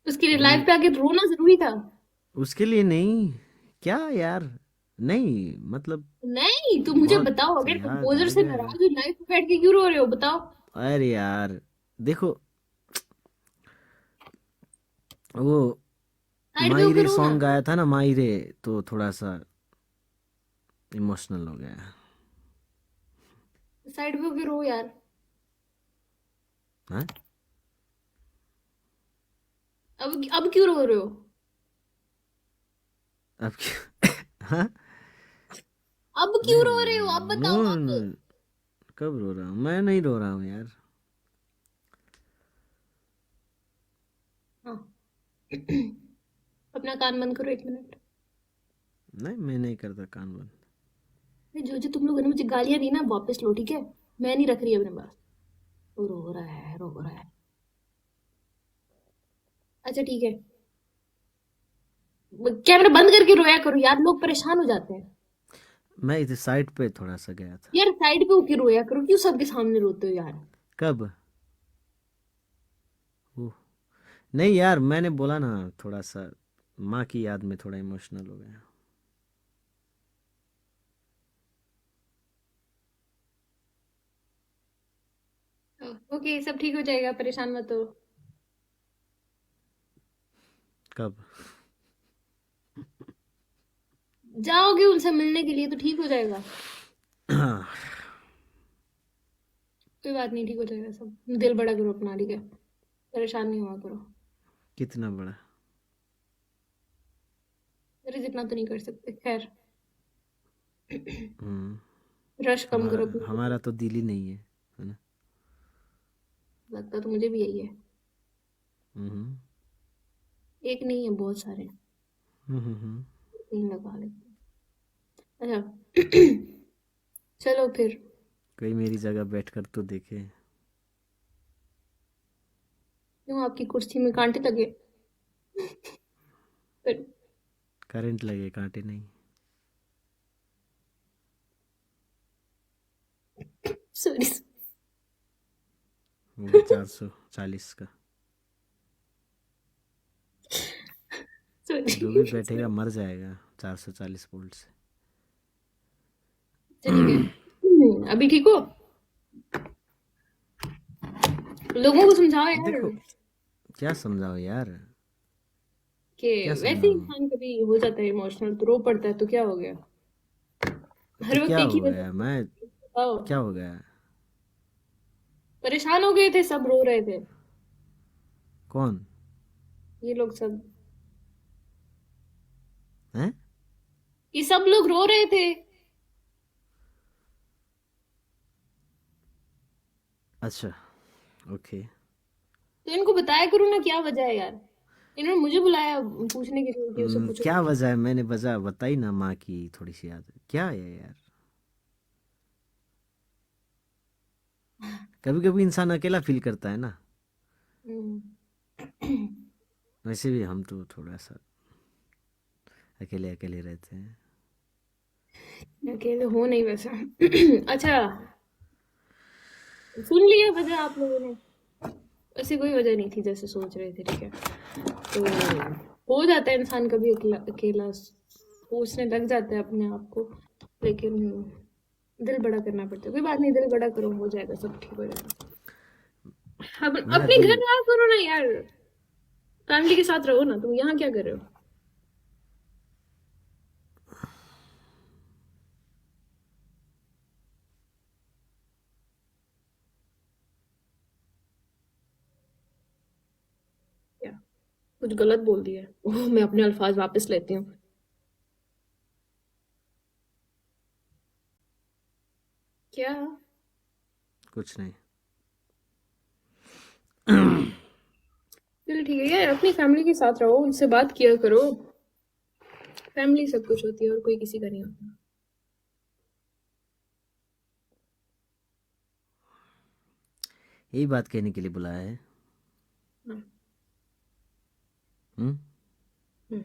उसके लिए लाइव नहीं, पे आके रोना जरूरी था? उसके लिए नहीं। क्या यार, नहीं मतलब नहीं, तो मुझे बहुत बताओ, अगर याद कंपोजर आ से गया। नाराज हो लाइव पे बैठ के क्यों रो रहे हो, बताओ। अरे यार, देखो वो साइड पे होकर मायरे रो ना। सॉन्ग गाया था ना, मायरे, तो थोड़ा सा इमोशनल हो गया। साइड पे होकर रो यार। हाँ, अब क्यों रो रहे हो? अब क्या? हाँ, अब क्यों नहीं, रो रहे हो, अब नो बताओ नो, अब। कब रो रहा हूँ? मैं नहीं रो रहा हूँ यार। हाँ। अपना कान बंद करो 1 मिनट। नहीं, मैं नहीं करता कान बंद। जो जो तुम लोगों ने मुझे गालियां दी ना, वापस लो, ठीक है? मैं नहीं रख रही अपने पास। वो रो रहा है, रो रहा है। अच्छा ठीक है। कैमरा बंद करके रोया करो यार, लोग परेशान हो जाते हैं। मैं इधर साइड पे थोड़ा सा गया था। यार साइड पे होके रोया करो, क्यों सबके सामने रोते हो यार? कब? ओह, नहीं यार, मैंने बोला ना, थोड़ा सा माँ की याद में थोड़ा इमोशनल हो गया। ओके, सब ठीक हो जाएगा, परेशान मत हो। कब? जाओगे उनसे मिलने के लिए तो ठीक हो जाएगा। कोई बात नहीं, ठीक हो जाएगा सब। दिल बड़ा करो अपना, ठीक है? परेशान नहीं हुआ करो। कितना बड़ा? मेरे जितना तो नहीं कर सकते, खैर। हम्म। रश कम हमारा करो अपनी हमारा तो दिल ही नहीं है ना? लगता तो मुझे भी यही है। हम्म। एक नहीं है, बहुत सारे हैं। हम्म। तीन लगा लेते हैं। अच्छा। चलो फिर। कोई मेरी जगह बैठकर तो देखे। क्यों, आपकी कुर्सी में कांटे लगे? फिर। करंट लगे, कांटे नहीं। सॉरी। वो भी 440 का। जो भी बैठेगा सॉरी। मर जाएगा 440 वोल्ट से। अच्छा ठीक है। अभी ठीक हो? लोगों को समझाओ यार। देखो, क्या समझाओ यार? कि क्या वैसे ही समझाऊं? इंसान कभी हो जाता है इमोशनल तो रो पड़ता है, तो क्या हो गया? तो हर वक्त क्या एक ही हो वजह गया? से मैं बताओ। क्या हो गया? परेशान हो गए थे, सब रो रहे थे। कौन? ये लोग सब। हैं? ये सब लोग रो रहे थे। अच्छा, ओके। तो इनको बताया करो ना क्या वजह है यार। इन्होंने मुझे बुलाया पूछने के लिए कि उसे पूछो क्या कुछ। वजह है? मैंने वजह बताई ना, माँ की थोड़ी सी याद है। क्या है यार? कभी कभी इंसान अकेला फील करता है ना। हम्म। वैसे भी हम तो थोड़ा सा अकेले अकेले रहते हैं। अकेले हो नहीं वैसे। अच्छा। सुन लिया वजह आप लोगों ने? ऐसी कोई वजह नहीं थी जैसे सोच रहे थे, ठीक है? तो हो जाता है इंसान कभी अकेला अकेला सोचने लग जाता है अपने आप को। लेकिन दिल बड़ा करना पड़ता है। कोई बात नहीं, दिल बड़ा करो, हो जाएगा, सब ठीक हो जाएगा। अब मेरा अपने घर दिल, रहा करो ना यार। फैमिली के साथ रहो ना, तुम यहाँ क्या कर रहे हो? क्या? कुछ गलत बोल दिया है? ओह, मैं अपने अल्फाज वापस लेती हूँ। क्या? कुछ नहीं। चलो ठीक है यार, अपनी फैमिली के साथ रहो, उनसे बात किया करो। फैमिली सब कुछ होती है और कोई किसी का नहीं होता। यही बात कहने के लिए बुलाया है। हाँ। हम्म। हम्म।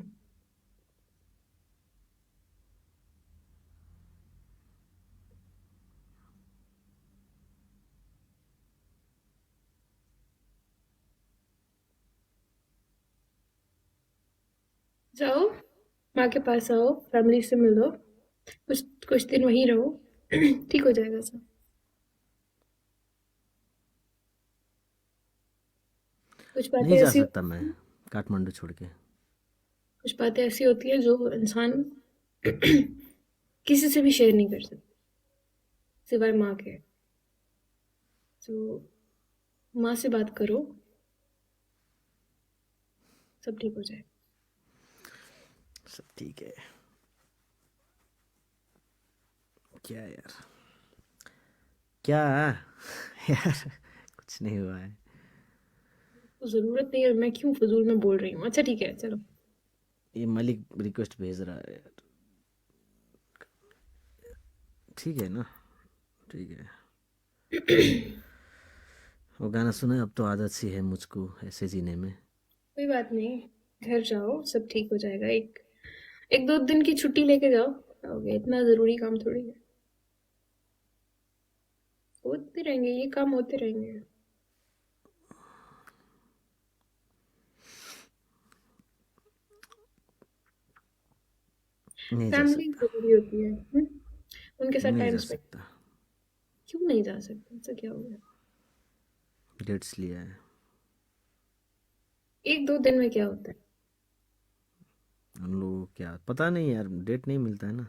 जाओ, माँ के पास आओ, फैमिली से मिलो, कुछ कुछ दिन वहीं रहो। ठीक हो जाएगा सब। कुछ बातें नहीं जा ऐसी सकता मैं काठमांडू छोड़ के। कुछ बातें ऐसी होती है जो इंसान किसी से भी शेयर नहीं कर सकता सिवाय माँ के। तो माँ से बात करो, सब ठीक हो जाएगा। सब ठीक है। क्या यार, क्या यार, कुछ नहीं हुआ है। तो जरूरत नहीं है, मैं क्यों फजूल में बोल रही हूँ। अच्छा ठीक है, चलो। ये मलिक रिक्वेस्ट भेज रहा है यार। ठीक है ना, ठीक है। वो गाना सुने, अब तो आदत सी है मुझको ऐसे जीने में। कोई बात नहीं, घर जाओ, सब ठीक हो जाएगा। एक एक दो दिन की छुट्टी लेके जाओ, हो गया, इतना जरूरी काम थोड़ी है। होते रहेंगे ये काम, होते रहेंगे। नहीं जा फैमिली सकता, जरूरी होती है, उनके साथ नहीं टाइम जा स्पेंड। सकता। क्यों नहीं जा सकते, ऐसा क्या हो गया? डेट्स लिया है। एक दो दिन में क्या होता है? उन लोगों को क्या पता, नहीं यार, डेट नहीं मिलता है ना।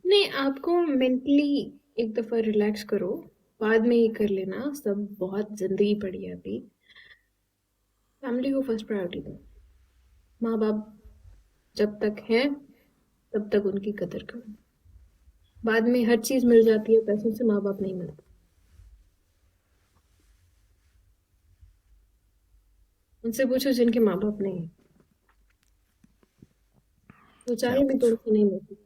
नहीं, आपको मेंटली एक दफा रिलैक्स करो, बाद में ही कर लेना सब। बहुत जिंदगी पड़ी है अभी। फैमिली को फर्स्ट प्रायोरिटी दो। माँ बाप जब तक हैं तब तक उनकी कदर करो। बाद में हर चीज मिल जाती है, पैसों से माँ बाप नहीं मिलते। उनसे पूछो जिनके माँ बाप नहीं है, वो क्या चाहे भी तो पूछूं। उनसे नहीं मिलती।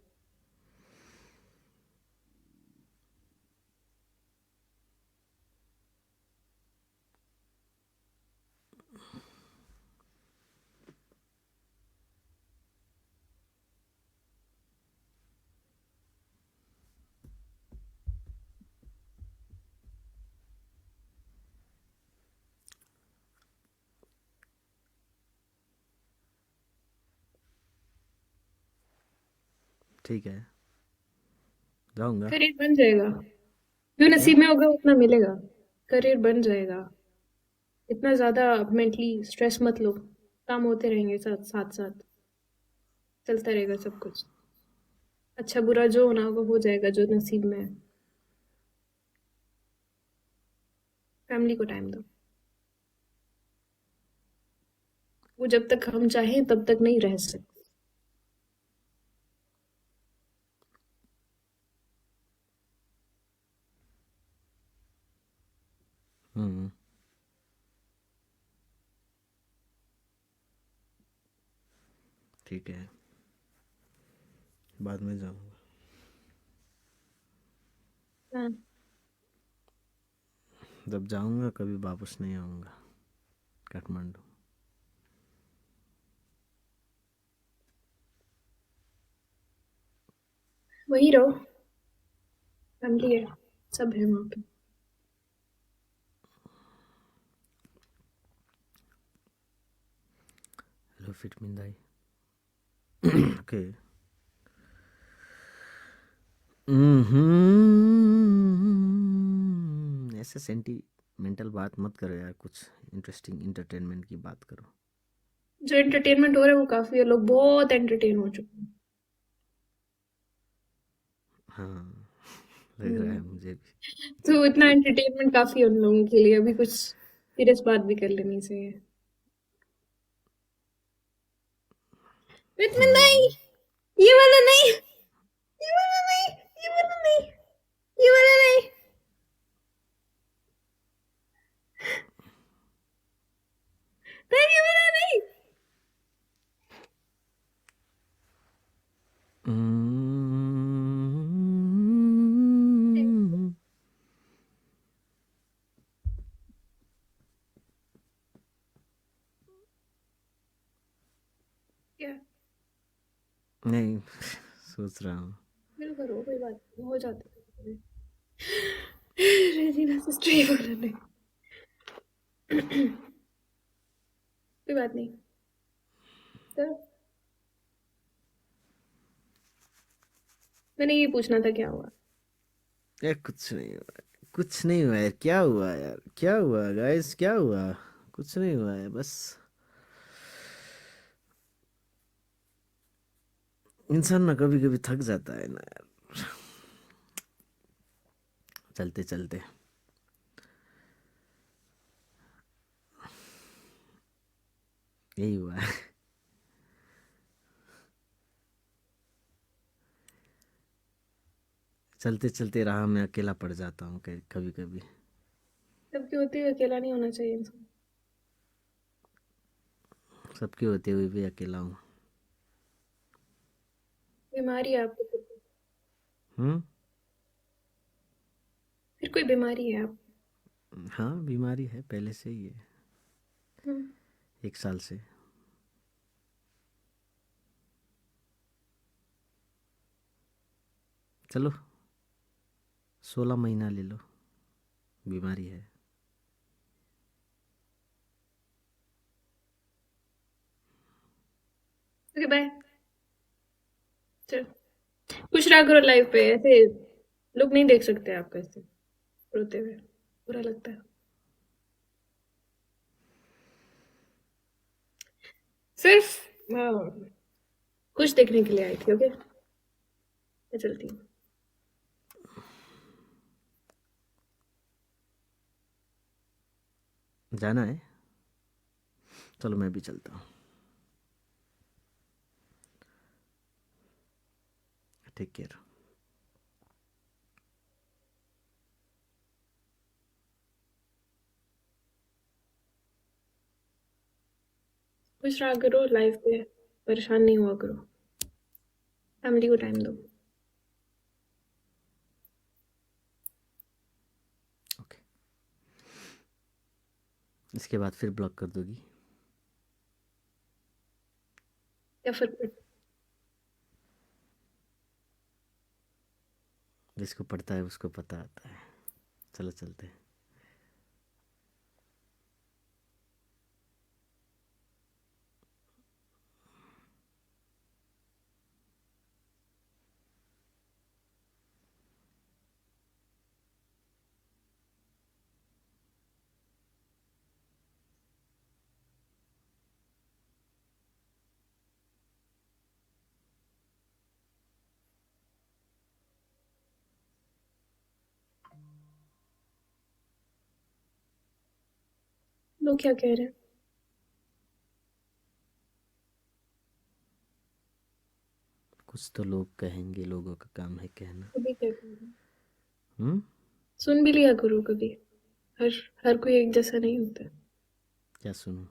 ठीक है, जाऊंगा। करियर बन जाएगा, जो क्या? नसीब में होगा उतना मिलेगा। करियर बन जाएगा। इतना ज्यादा मेंटली स्ट्रेस मत लो। काम होते रहेंगे साथ साथ साथ, चलता रहेगा सब कुछ। अच्छा बुरा जो होना होगा हो जाएगा, जो नसीब में है। फैमिली को टाइम दो। वो जब तक हम चाहें तब तक नहीं रह सकते। हम्म, ठीक है, बाद में जाऊंगा। हाँ, जब जाऊंगा कभी वापस नहीं आऊंगा काठमांडू। वही रहो, फैमिली है, सब है वहाँ पे। हेलो फिट मिंदाई। ओके। ऐसे सेंटिमेंटल बात मत करो यार, कुछ इंटरेस्टिंग इंटरटेनमेंट की बात करो। जो एंटरटेनमेंट हो रहा है वो काफी है, लोग बहुत एंटरटेन हो चुके हैं। हाँ, लग रहा हम्म, है मुझे भी। तो इतना एंटरटेनमेंट काफी है उन लोगों के लिए। अभी कुछ सीरियस बात भी कर लेनी चाहिए। विटमिन नहीं, हम्म, ये वाला नहीं, ये वाला नहीं, ये वाला नहीं, ये वाला नहीं, नहीं ये वाला नहीं। हम्म, क्या? नहीं, सोच रहा हूँ। बिल करो, कोई बात नहीं, हो जाता है। रेजिना सिस्टर ये वाला नहीं। कोई बात नहीं, चलो। मैंने ये पूछना था क्या हुआ। यार कुछ नहीं हुआ, कुछ नहीं हुआ यार, क्या हुआ यार, क्या हुआ गाइस, क्या हुआ? कुछ नहीं हुआ है, बस इंसान ना कभी कभी थक जाता है ना यार, चलते चलते। यही हुआ है। चलते चलते राह में अकेला पड़ जाता हूँ कभी कभी। सबके होते हुए अकेला नहीं होना चाहिए इंसान। सबके होते हुए भी अकेला हूँ। बीमारी है आपको हम्म। फिर कोई बीमारी है आप। हाँ, बीमारी है, पहले से ही है, हम्म। 1 साल से। चलो, 16 महीना ले लो, बीमारी है। Okay bye. चल खुश रहा करो लाइफ पे, ऐसे लोग नहीं देख सकते आपको ऐसे रोते हुए, बुरा लगता है। सिर्फ खुश देखने के लिए आई थी। ओके मैं चलती हूँ। जाना है? चलो मैं भी चलता हूँ। Take care. खुश रहा करो लाइफ पे, परेशान नहीं हुआ करो, फैमिली को टाइम दो। ओके, इसके बाद फिर ब्लॉक कर दोगी? क्या फर्क पड़ता जिसको पढ़ता है उसको पता आता है। चलो चलते हैं। लोग क्या कह रहे हैं? कुछ तो लोग कहेंगे, लोगों का काम है कहना। कभी क्या कह रहे हैं? हम्म। सुन भी लिया करो कभी। हर हर कोई एक जैसा नहीं होता। क्या सुनूं?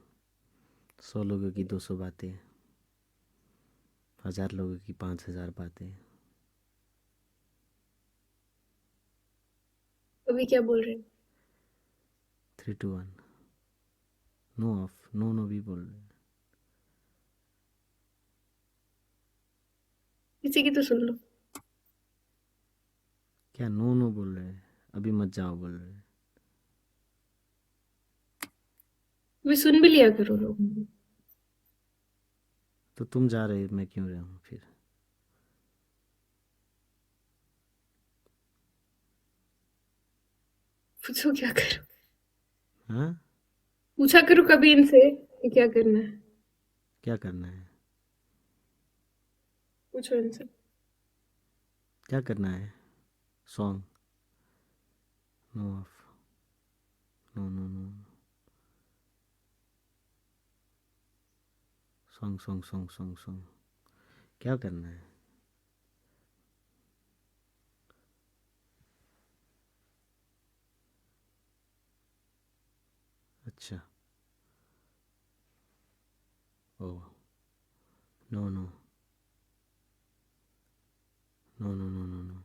100 लोगों की 200 बातें, 1000 लोगों की 5000 बातें। कभी क्या बोल रहे हैं? 3 2 1, नो ऑफ, नो नो भी बोल रहे हैं। किसी की तो सुन लो। क्या नो नो बोल रहे हैं? अभी मत जाओ बोल रहे हैं। कभी सुन भी लिया करो लोगों को। तो तुम जा रहे, मैं क्यों रहा हूँ फिर? पूछो क्या करो। हाँ? पूछा करो कभी इनसे कि क्या करना है। क्या करना है? पूछो इनसे। क्या करना है? Song? No off, no no no. Song song song song song, क्या करना है? अच्छा। Oh, no no no no no no no no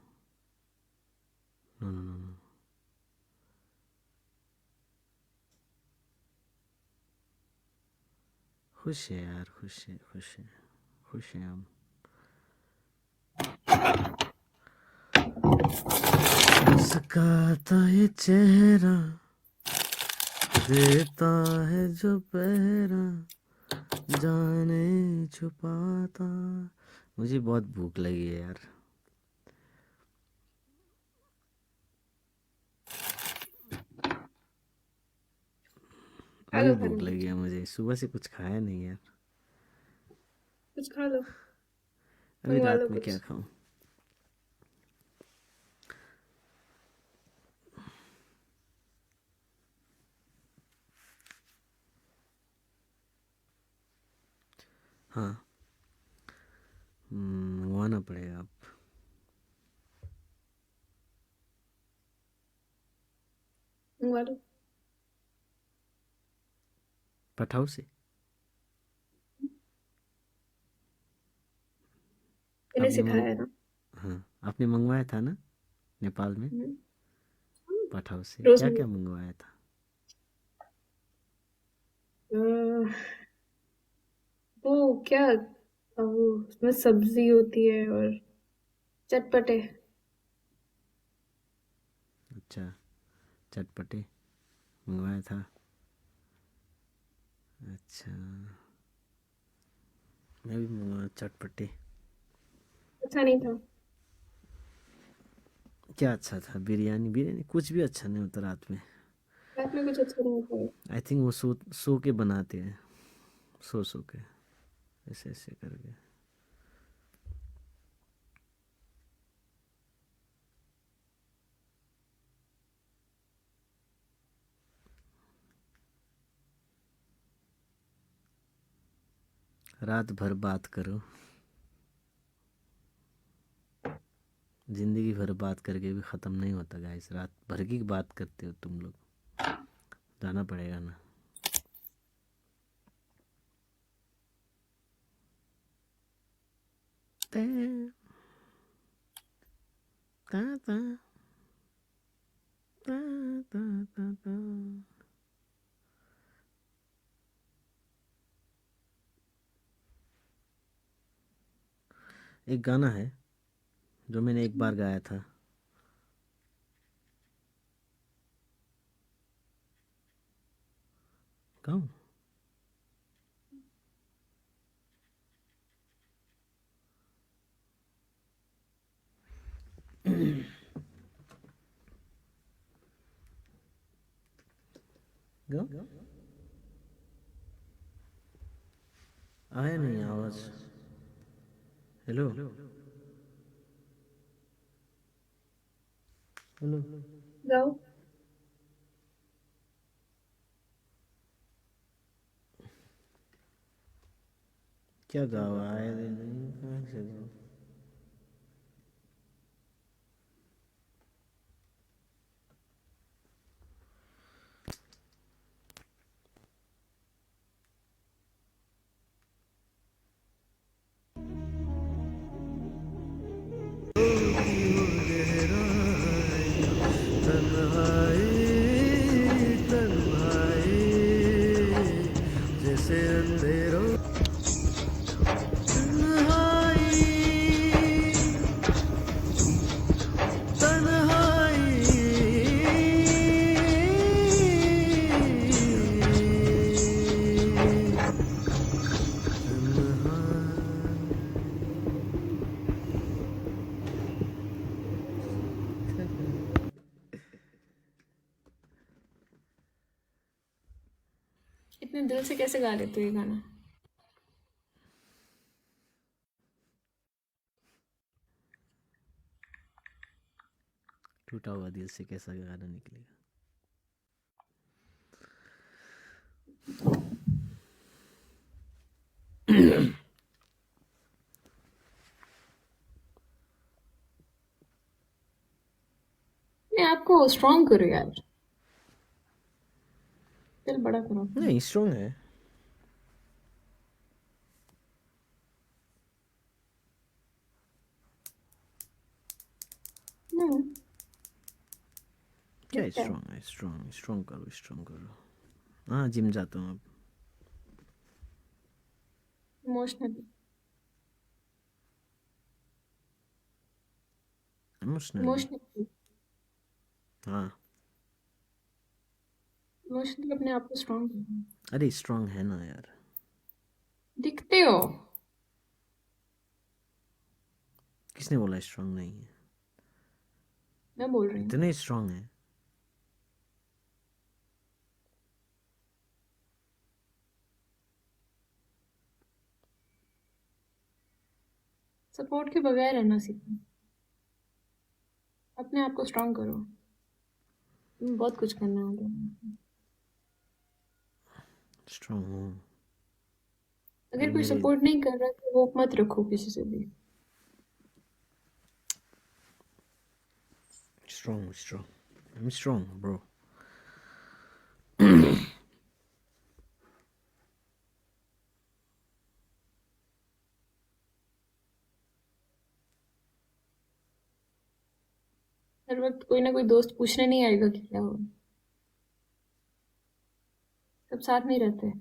no no no. खुश है यार, खुश है, खुश है, खुश है हम। मुस्काता ये चेहरा देता है जो पहरा, जाने छुपाता। मुझे बहुत भूख लगी है यार, खा अभी लो फिर भूख लगी कुछ। है मुझे, सुबह से कुछ खाया नहीं यार। कुछ खा लो, अभी मंगवा लो रात में क्या कुछ। खाऊं? हाँ, मंगवाना पड़ेगा अब। मंगवा लो। पठाओ से। मैंने आपने सिखाया मंग है ना। हाँ, आपने मंगवाया था ना नेपाल में? हम्म, पठाओ से रोज क्या मंगवा। क्या मंगवाया था? अह, वो क्या, वो उसमें सब्जी होती है और चटपटे। अच्छा, चटपटे मंगवाया था। अच्छा, मैं भी मंगवाया चटपटे। अच्छा नहीं था। क्या अच्छा था? बिरयानी, बिरयानी कुछ भी अच्छा नहीं होता रात में। रात में कुछ अच्छा नहीं था। आई थिंक वो सो सो के बनाते हैं, सो सो के, ऐसे ऐसे करके। रात भर बात करो, जिंदगी भर बात करके भी ख़त्म नहीं होता गाइस। रात भर की बात करते हो तुम लोग। जाना पड़ेगा ना। ता ता ता ता ता ता ता। एक गाना है जो मैंने एक बार गाया था। गाऊं? गाऊं? आया नहीं आवाज। Hello, hello. जाओ। क्या गाओ? आया नहीं, कहाँ से गाओ? तन्हाई तन्हाई जैसे अंधेरों तन्हाई तन्हाई इतने दिल से कैसे गा लेते हो ये गाना? टूटा हुआ दिल से कैसा गाना निकलेगा? नहीं, आपको स्ट्रॉन्ग करो यार, दिल बड़ा करो अपना। नहीं, स्ट्रांग है। हम्म, क्या दिखता है। स्ट्रांग है? स्ट्रांग स्ट्रांग करो, स्ट्रांग करो। हाँ, जिम जाता हूँ अब। इमोशनली। इमोशनली? इमोशनली। हाँ। इमोशनली अपने आप को स्ट्रॉन्ग करो। अरे स्ट्रांग है ना यार। दिखते हो। किसने बोला स्ट्रांग नहीं है? मैं बोल रही हूँ। इतने स्ट्रांग है। सपोर्ट के बगैर रहना सीखो, अपने आप को स्ट्रांग करो। तुम्हें बहुत कुछ करना है आगे। स्ट्रांग हूँ अगर पर कोई मेरे सपोर्ट नहीं कर रहा तो वो मत रखो किसी से भी। Strong I'm strong bro. हर वक्त कोई ना कोई दोस्त पूछने नहीं आएगा कि क्या हुआ। सब साथ नहीं रहते।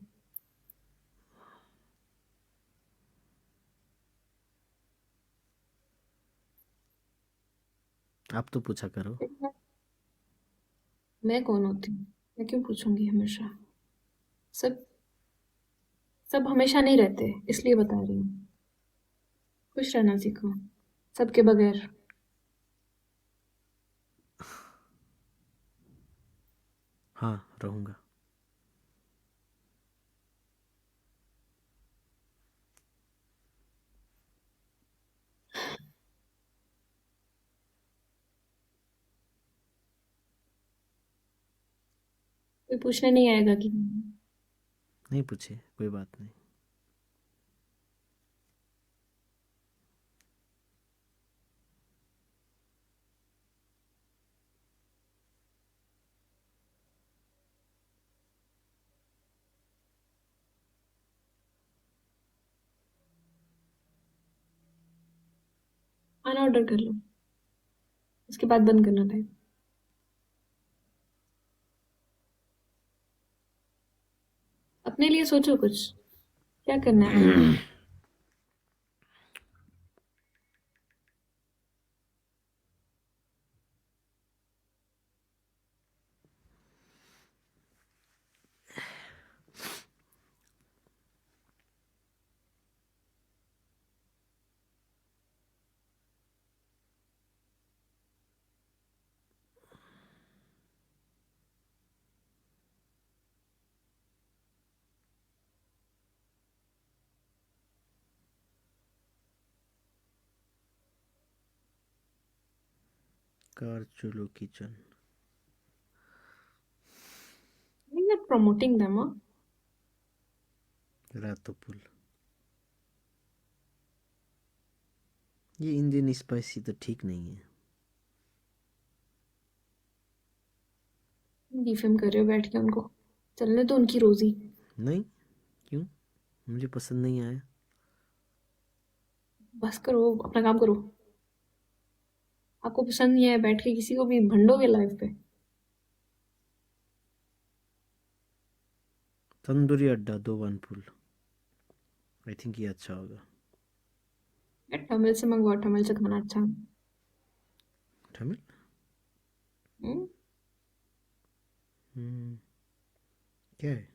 आप तो पूछा करो। मैं कौन होती हूँ, मैं क्यों पूछूंगी हमेशा। सब सब हमेशा नहीं रहते, इसलिए बता रही हूँ। खुश रहना सीखो, सबके बगैर। हाँ रहूँगा। कोई पूछने नहीं आएगा कि नहीं पूछे कोई बात नहीं। खाना ऑर्डर कर लो, उसके बाद बंद करना टाइम। अपने लिए सोचो कुछ, क्या करना है आगे। कार चूल्हो kitchen. You're not promoting them, huh? रातो पुल। ये इंडियन स्पाइसी तो ठीक नहीं है। डिफेम कर रहे हो बैठ के उनको, चलने तो उनकी रोजी। नहीं क्यों, मुझे पसंद नहीं आया। बस करो, अपना काम करो। आपको पसंद नहीं है बैठ के किसी को भी भंडोगे लाइफ पे। तंदूरी अड्डा दो वन पुल, आई थिंक ये अच्छा होगा। यार टमिल से मंगवाओ, टमिल से खाना अच्छा है। तमिल। हम्म? हम्म, क्या है।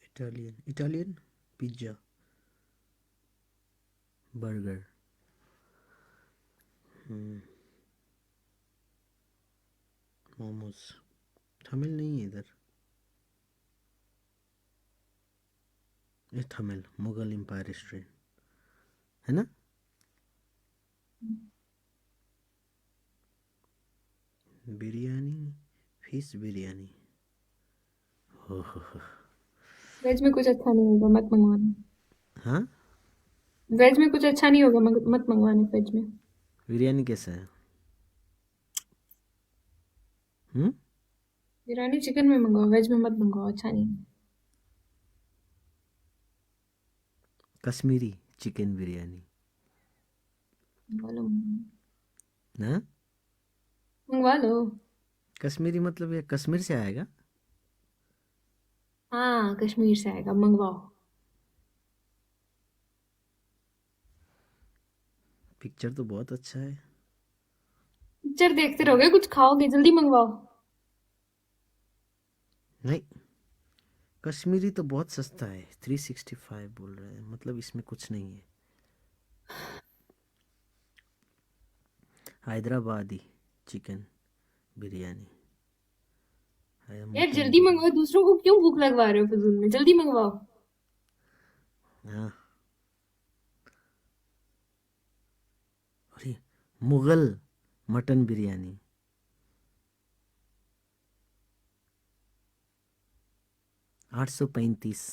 Italian Italian pizza burger. Momos. Tamil नहीं है इधर। ये तमिल मुगल एम्पायर रेस्टोरेंट है ना। बिरयानी फिश बिरयानी। हो हो। वेज में कुछ अच्छा नहीं होगा, मत मंगवाना। हाँ वेज में कुछ अच्छा नहीं होगा, मत मंगवाना वेज में। बिरयानी कैसा है। हम्म। बिरयानी चिकन में मंगवाओ, वेज में मत मंगवाओ, अच्छा नहीं। कश्मीरी चिकन बिरयानी मंगवा लो, ना। मंगवा लो। कश्मीरी मतलब ये कश्मीर से आएगा। हाँ कश्मीर से आएगा, मंगवाओ। पिक्चर तो बहुत अच्छा है। पिक्चर देखते रहोगे, कुछ खाओगे, जल्दी मंगवाओ। नहीं कश्मीरी तो बहुत सस्ता है 365 बोल रहे हैं, मतलब इसमें कुछ नहीं है। हैदराबादी चिकन बिरयानी है यार मटन जल्दी मंगवाओ, बिरयानी। दूसरों को क्यों भूख लगवा रहे हो फिजूल में, जल्दी मंगवाओ। हाँ। अरे मुगल मटन बिरयानी 835।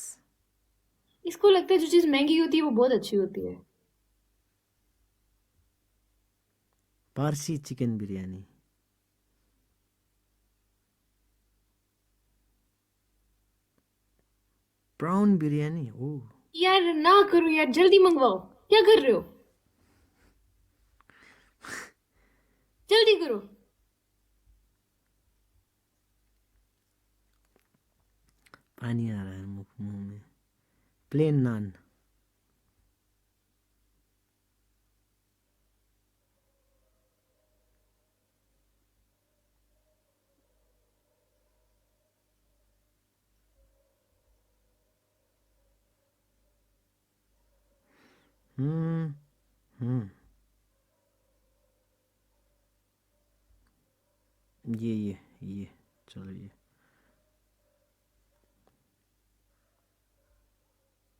इसको लगता है जो चीज महंगी होती है वो बहुत अच्छी होती है। पारसी चिकन बिरयानी। प्राउन बिरयानी ओ। यार ना करो यार, जल्दी मंगवाओ। क्या कर रहे हो? जल्दी करो। पानी आ रहा है मुंह में। प्लेन नान। हम्म हम्म ये चलो ये।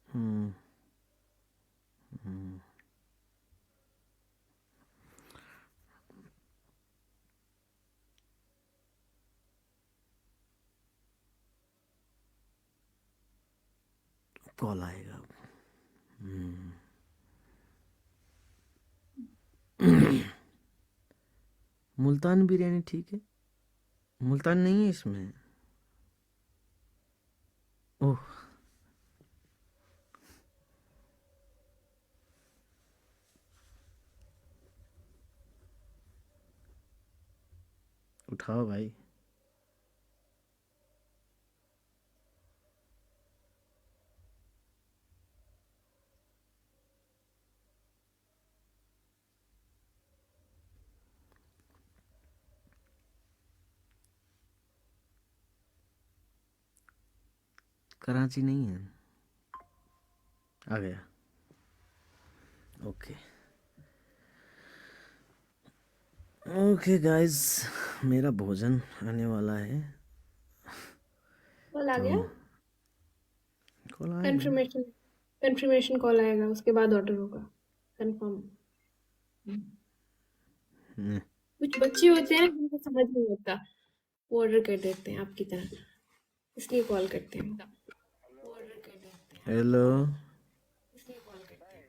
हम्म हम्म कॉल आएगा। हम्म मुल्तान बिरयानी ठीक है। मुल्तान नहीं है इसमें। ओह उठाओ भाई। कराची नहीं है। आ गया। ओके ओके गाइस, मेरा भोजन आने वाला है। कॉल आ तो गया। कॉल आएगा। कंफर्मेशन कंफर्मेशन कॉल आएगा, उसके बाद ऑर्डर होगा। कंफर्म। हम्म, कुछ बच्चे होते हैं जिनको समझ नहीं होता, वो ऑर्डर कर देते हैं आपकी तरह, इसलिए कॉल करते हैं। वो ऑर्डर कर देते हैं आपकी हेलो। तरह, इसलिए कॉल करते हैं।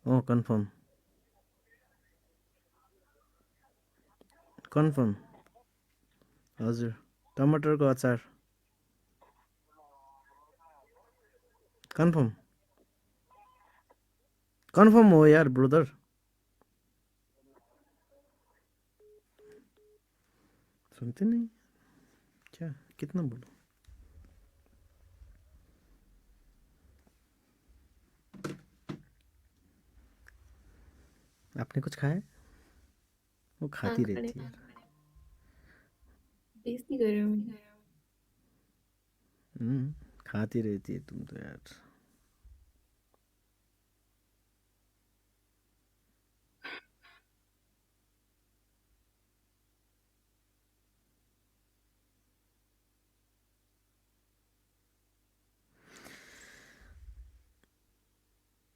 ओ कंफर्म कंफर्म। हजुर टमाटरको अचार कंफर्म। कंफर्म हो यार ब्रदर। सुनते नहीं क्या? कितना बोलो। आपने कुछ खाया? वो हाँ, खाती खाने रहती है। बेइज्जती कर रहे हो मेरी। खाती रहती है तुम तो यार।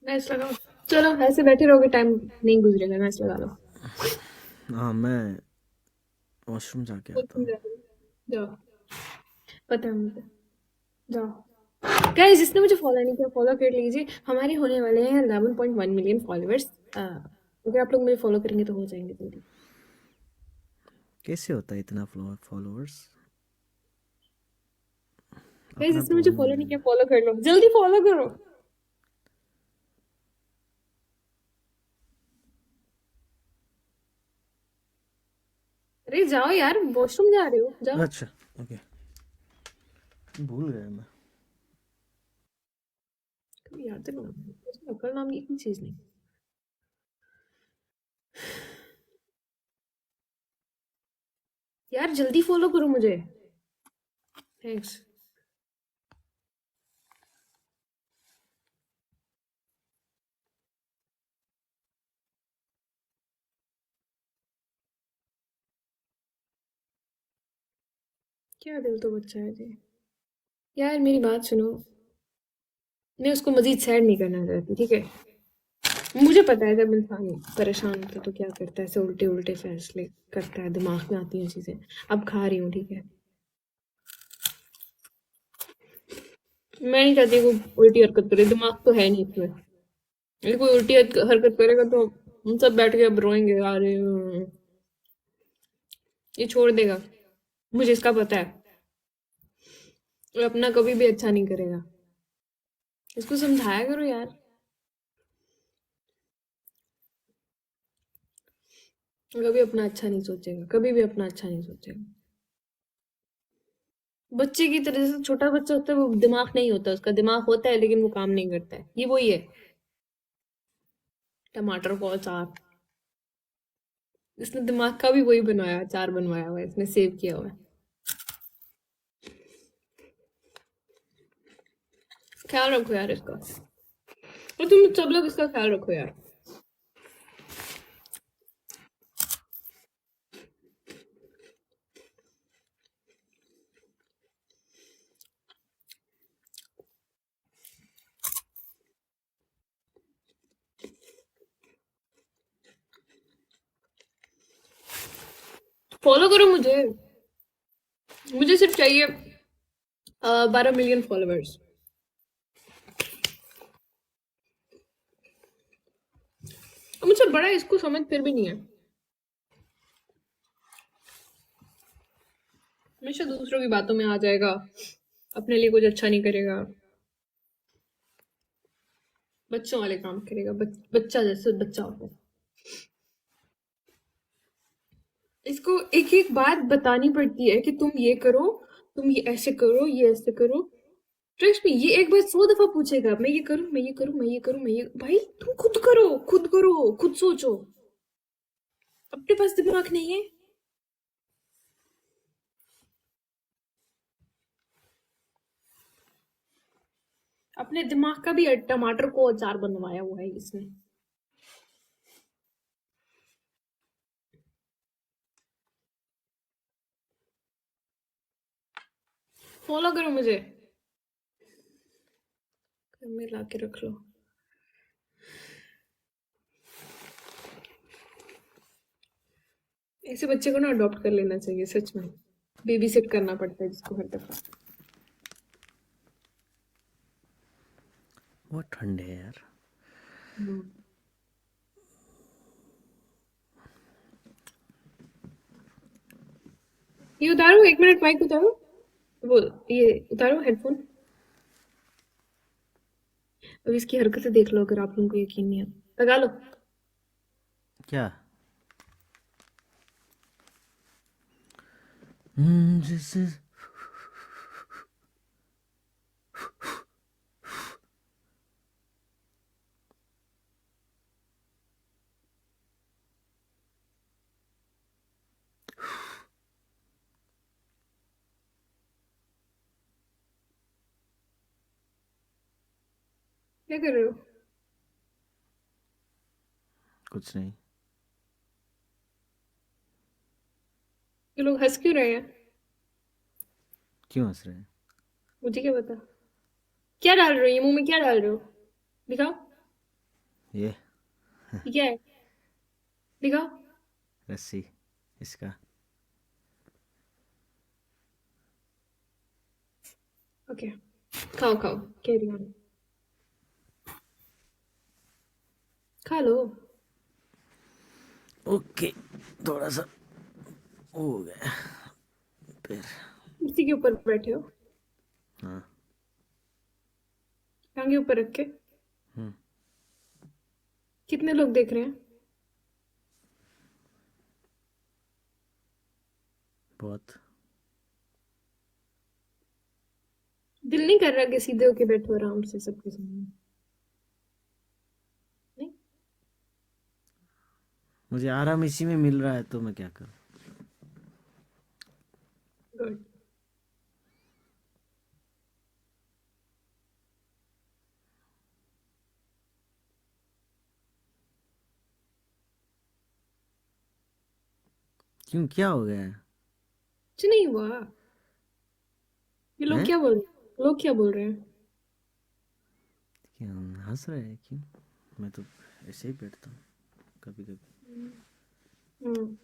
मैच लगाओ। चलो ऐसे बैठे रहोगे, टाइम नहीं गुजरेगा, मैच लगा लो। हाँ मैं वॉशरूम जाके आता हूँ। जाओ, पता है मुझे। जाओ गाइस, जिसने मुझे फॉलो नहीं किया फॉलो कर लीजिए। हमारे होने वाले हैं 11.1 मिलियन फॉलोअर्स। अगर आप लोग मुझे फॉलो करेंगे तो हो जाएंगे जल्दी। कैसे होता है इतना फॉलोअर्स? गाइस, अपना जिसने तो मुझे होने फॉलो नहीं लगे। किया फॉलो कर लो, जल्दी फॉलो करो। अरे जाओ यार, वॉशरूम जा रहे हो, जाओ। अच्छा ओके। भूल गया मैं। कभी याद नहीं होता, अकल नाम की इतनी चीज नहीं। यार जल्दी फॉलो करो मुझे। थैंक्स। क्या दिल तो बच्चा है जी। यार मेरी बात सुनो। मैं उसको मजीद सैड नहीं करना चाहती, ठीक है। मुझे पता है जब इंसान परेशान होता है तो क्या करता है, ऐसे उल्टे उल्टे फैसले करता है, दिमाग में आती हैं चीजें। अब खा रही हूँ, ठीक है। मैं नहीं चाहती कोई उल्टी हरकत करे, दिमाग तो है नहीं इसमें। यदि कोई उल्टी हरकत करेगा तो हम सब बैठ के अब रोएंगे, अरे ये छोड़ देगा, मुझे इसका पता है। और अपना कभी भी अच्छा नहीं करेगा। इसको समझाया करो यार। कभी अपना अच्छा नहीं सोचेगा, कभी भी अपना अच्छा नहीं सोचेगा। बच्चे की तरह से, छोटा बच्चा होता है वो दिमाग नहीं होता, उसका दिमाग होता है लेकिन वो काम नहीं करता है, ये वही है। टमाटर को अचार, इसने दिमाग का भी वही बनाया, अचार बनवाया हुआ है इसने, सेव किया हुआ है। ख्याल रखो यार इसका, और तुम सब लोग इसका ख्याल रखो यार। फॉलो करो मुझे, मुझे सिर्फ चाहिए 12 मिलियन फॉलोअर्स। मुझसे बड़ा इसको समझ फिर भी नहीं है, हमेशा दूसरों की बातों में आ जाएगा, अपने लिए कुछ अच्छा नहीं करेगा, बच्चों वाले काम करेगा, बच्चा जैसे बच्चा होता है। इसको एक एक बात बतानी पड़ती है कि तुम ये करो, तुम ये ऐसे करो, ये ऐसे करो। ट्रस्ट में ये एक बार 100 दफा पूछेगा, मैं ये करूं, मैं ये करूं, मैं ये करूं, मैं ये, भाई तुम खुद करो, खुद करो, खुद सोचो। अपने पास दिमाग नहीं है। अपने दिमाग का भी टमाटर को अचार बनवाया हुआ है इसने। फॉलो करो मुझे, घर में ला के रख लो। ऐसे बच्चे को ना अडॉप्ट कर लेना चाहिए सच में, बेबी सिट करना पड़ता है जिसको हर दफा। बहुत ठंड है यार। ये उतारो, 1 मिनट माइक उतारो, वो ये उतारो हेडफोन। अब इसकी हरकतें देख लो, अगर आप लोगों को यकीन नहीं आता लगा लो। क्या? जैसे क्या कर रहे हो? कुछ नहीं। ये लोग हंस क्यों रहे हैं? क्यों हंस रहे हैं? मुझे क्या पता। क्या डाल रहे हो ये मुंह में, क्या डाल रहे हो? दिखाओ, ये ये क्या है? दिखाओ। रस्सी, इसका। ओके, खाओ खाओ, कैरी ऑन, खा लो। ओके, थोड़ा सा हो गया फिर। कुर्सी के ऊपर बैठे हो, हाँ। टांगे ऊपर रख के। हम्म। कितने लोग देख रहे हैं? बहुत। दिल नहीं कर रहा कि सीधे होके बैठो आराम से सबके सामने? नहीं। मुझे आराम इसी में मिल रहा है तो मैं क्या करूं? गुड। क्यों, क्या हो गया है? कुछ नहीं हुआ। ये लोग हैं? क्या बोल रहे हैं, लोग क्या बोल रहे हैं? क्यों हंस रहे हैं क्यों? मैं तो ऐसे ही बैठता हूँ कभी कभी। हम्म।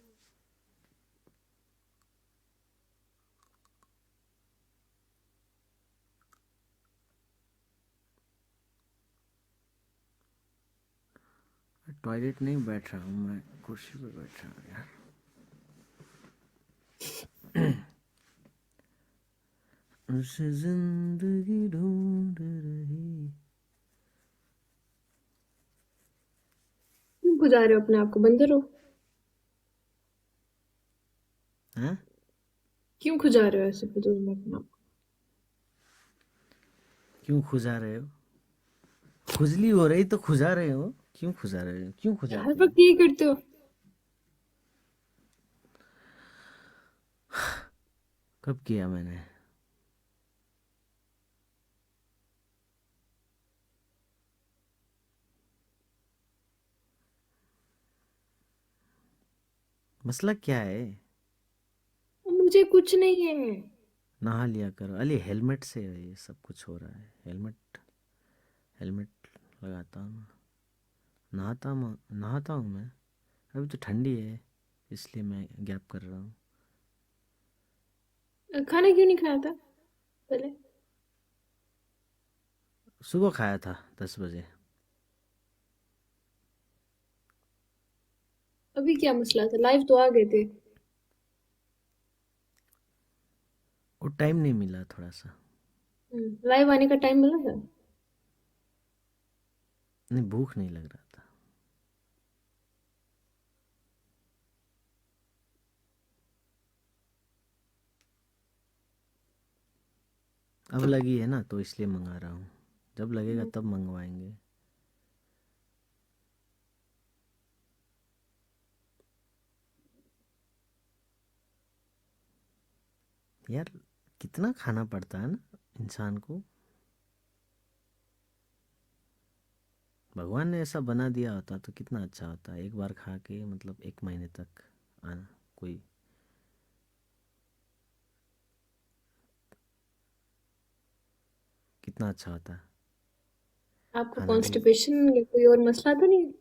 टॉयलेट नहीं बैठ रहा हूँ, मैं कुर्सी पे बैठ रहा हूँ यार। उसे जिंदगी ढूंढ रही। क्यों बुझा रहे हो अपने आप को, बंदर हो? हाँ? क्यों खुजा रहे हो ऐसे फिजूल में अपने आप क्यों खुजा रहे हो? खुजली हो रही तो खुजा रहे हो? क्यों खुजा रहे हो? क्यों को? हर खुजाते हो? वक्त यही करते हो। कब किया मैंने? मसला क्या है? मुझे कुछ नहीं है। नहा लिया करो। अली हेलमेट से ये सब कुछ हो रहा है। हेलमेट हेलमेट लगाता हूँ, नहाता हूँ मैं। अभी तो ठंडी है इसलिए मैं गैप कर रहा हूँ। खाना क्यों नहीं खाया था पहले? सुबह खाया था 10 बजे। अभी क्या मसला था, लाइव तो आ गए थे। वो टाइम नहीं मिला थोड़ा सा। लाइव आने का टाइम मिला था। नहीं, भूख नहीं लग रहा था। अब लगी है ना तो इसलिए मंगा रहा हूँ। जब लगेगा तब मंगवाएंगे। यार कितना खाना पड़ता है ना इंसान को। भगवान ने ऐसा बना दिया होता तो कितना अच्छा होता। एक बार खा के मतलब 1 महीने तक आना कोई। कितना अच्छा होता। आपको खाना भी कॉन्स्टिपेशन या कोई और मसला तो नहीं?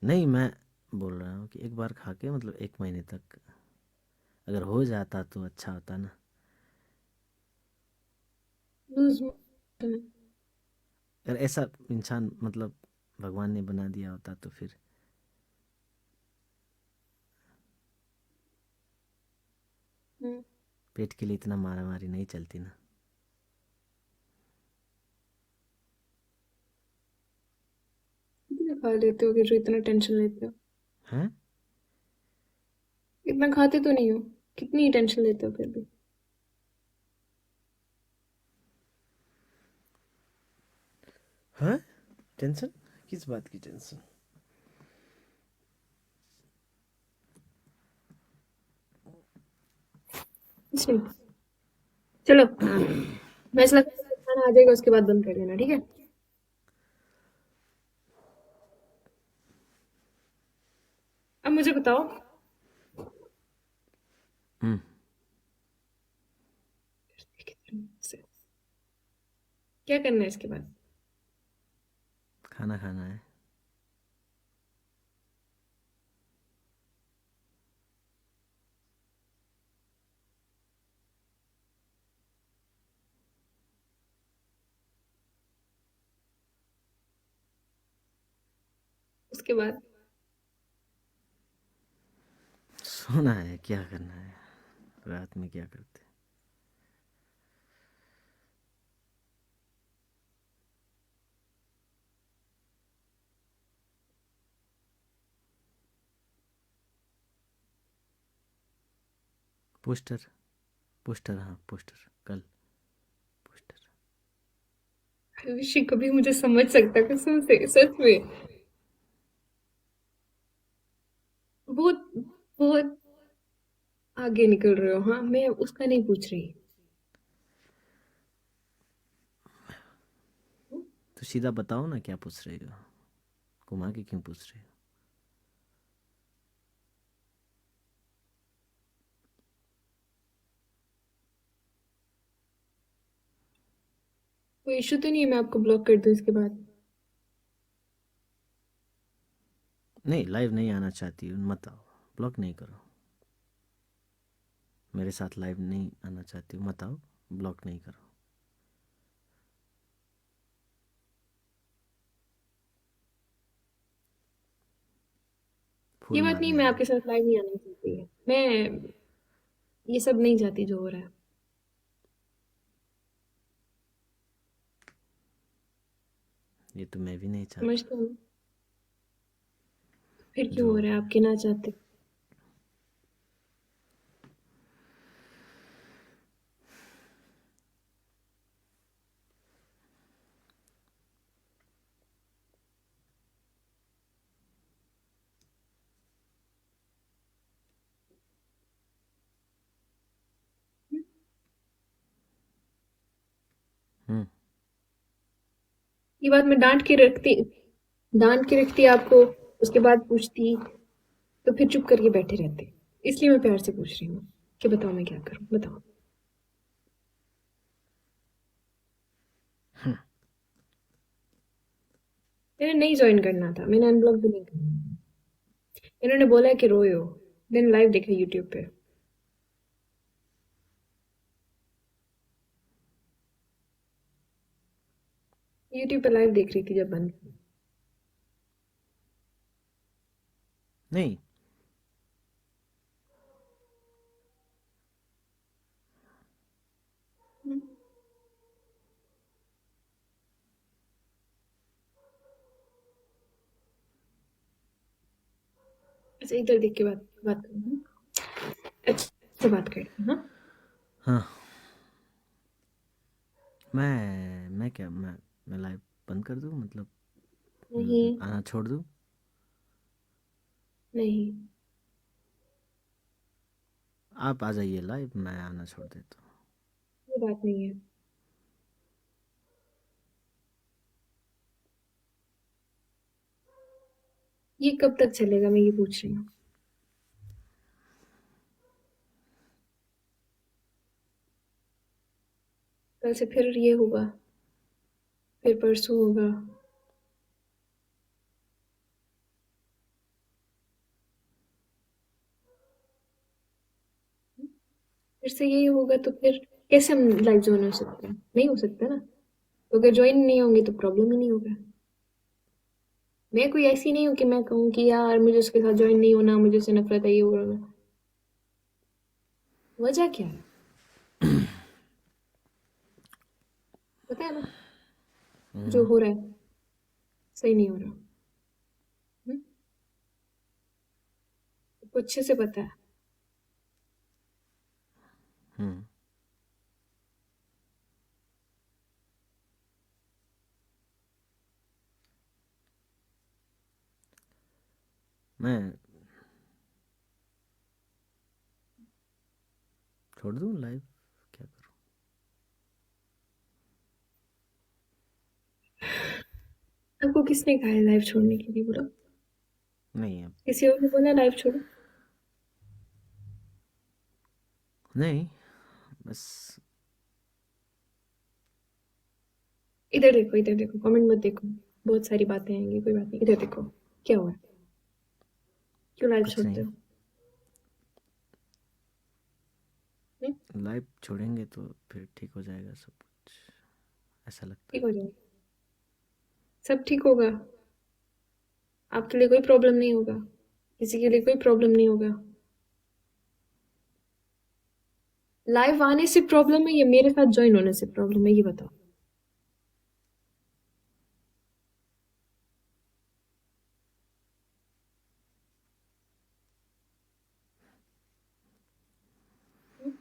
नहीं, मैं बोल रहा हूँ कि एक बार खा के मतलब 1 महीने तक अगर हो जाता तो अच्छा होता ना। लूज। अगर ऐसा इंसान मतलब भगवान ने बना दिया होता तो फिर पेट के लिए इतना मारा मारी नहीं चलती ना। कितना खा लेते हो कि जो इतना टेंशन लेते हो? हैं? इतना खाते तो नहीं हो, कितनी टेंशन लेते हो फिर भी? हाँ? टेंशन? किस बात की टेंशन? कुछ नहीं। चलो, फैसला खाना आ जाएगा उसके बाद बंद कर देना, ठीक है? अब मुझे बताओ, हम्म। क्या करना है इसके बाद? खाना खाना है। उसके बाद सोना है। क्या करना है? रात में क्या करते? पोस्टर। पोस्टर, हाँ पोस्टर कल। पोस्टर। ऋषि कभी मुझे समझ सकता, कसम से, सच में। बहुत बहुत आगे निकल रहे हो। हाँ, मैं उसका नहीं पूछ रही। तो सीधा बताओ ना क्या पूछ रही हो। घुमा के क्यों पूछ रही हो? कोई इशू तो नहीं है मैं आपको ब्लॉक कर दूं इसके बाद? नहीं, लाइव नहीं आना चाहती हूँ मत आओ, ब्लॉक नहीं करो। मेरे साथ लाइव नहीं आना चाहती हूँ मत आओ, ब्लॉक नहीं करो। ये फूल बात नहीं, मारने मैं आए। आपके साथ लाइव नहीं आना चाहती है, मैं ये सब नहीं चाहती जो हो रहा है। ये तो मैं भी नहीं चाहता। समझते हो ना? फिर क्यों जो हो रहा है आपके ना चाहते? हम्म। ये बात मैं डांट के रखती आपको, उसके बाद पूछती तो फिर चुप करके बैठे रहते। इसलिए मैं प्यार से पूछ रही हूँ कि बताओ मैं क्या करूँ, बताओ। मैंने नहीं ज्वाइन करना था, मैंने अनब्लॉक भी नहीं करना था। इन्होंने बोला कि रोए हो, देन लाइव देखा यूट्यूब पे। यूट्यूब पे लाइव देख रही थी जब बंद की। नहीं, अच्छा इधर देख के बात बात करूँ। अच्छा बात करते हैं, हाँ। हाँ। मैं क्या, मैं लाइव बंद कर दूँ, मतलब नहीं। आना छोड़ दूँ? नहीं। आप आ जाइए लाइव, मैं आना छोड़ देता हूँ। ये बात नहीं है। ये कब तक चलेगा मैं ये पूछ रही हूँ। कल से फिर ये होगा, फिर परसों होगा, फिर से यही होगा, तो फिर कैसे हम लाइव ज्वाइन हो सकते हैं? नहीं हो सकता ना। तो अगर ज्वाइन नहीं होंगे तो प्रॉब्लम ही नहीं होगा। मैं कोई ऐसी नहीं हूँ कि मैं कहूँ कि यार मुझे उसके साथ ज्वाइन नहीं होना, मुझे उससे नफरत है, ये हो रहा है। वजह क्या है पता है ना? जो हो रहा है सही नहीं हो रहा। हम्म? आपको अच्छे से पता है। हम्म। मैं छोड़ दूँ लाइव, क्या करूँ? आपको किसने कहा है लाइव छोड़ने के लिए? बोलो। नहीं अब, किसी और ने बोला लाइव छोड़ो? नहीं, बस। इधर देखो, कमेंट मत देखो। बहुत सारी बातें आएंगी, कोई बात नहीं, इधर देखो। क्या हुआ? क्यों लाइव कुछ छोड़ते नहीं। हो? हम्म? लाइव छोड़ेंगे तो फिर ठीक हो जाएगा सब कुछ, ऐसा लगता ठीक है। हो जाएगा। सब ठीक होगा। आपके लिए कोई प्रॉब्लम नहीं होगा, किसी के लिए कोई प्रॉब्लम नहीं होगा। लाइव आने से प्रॉब्लम है या मेरे साथ ज्वाइन होने से प्रॉब्लम है, ये बताओ। हम्म?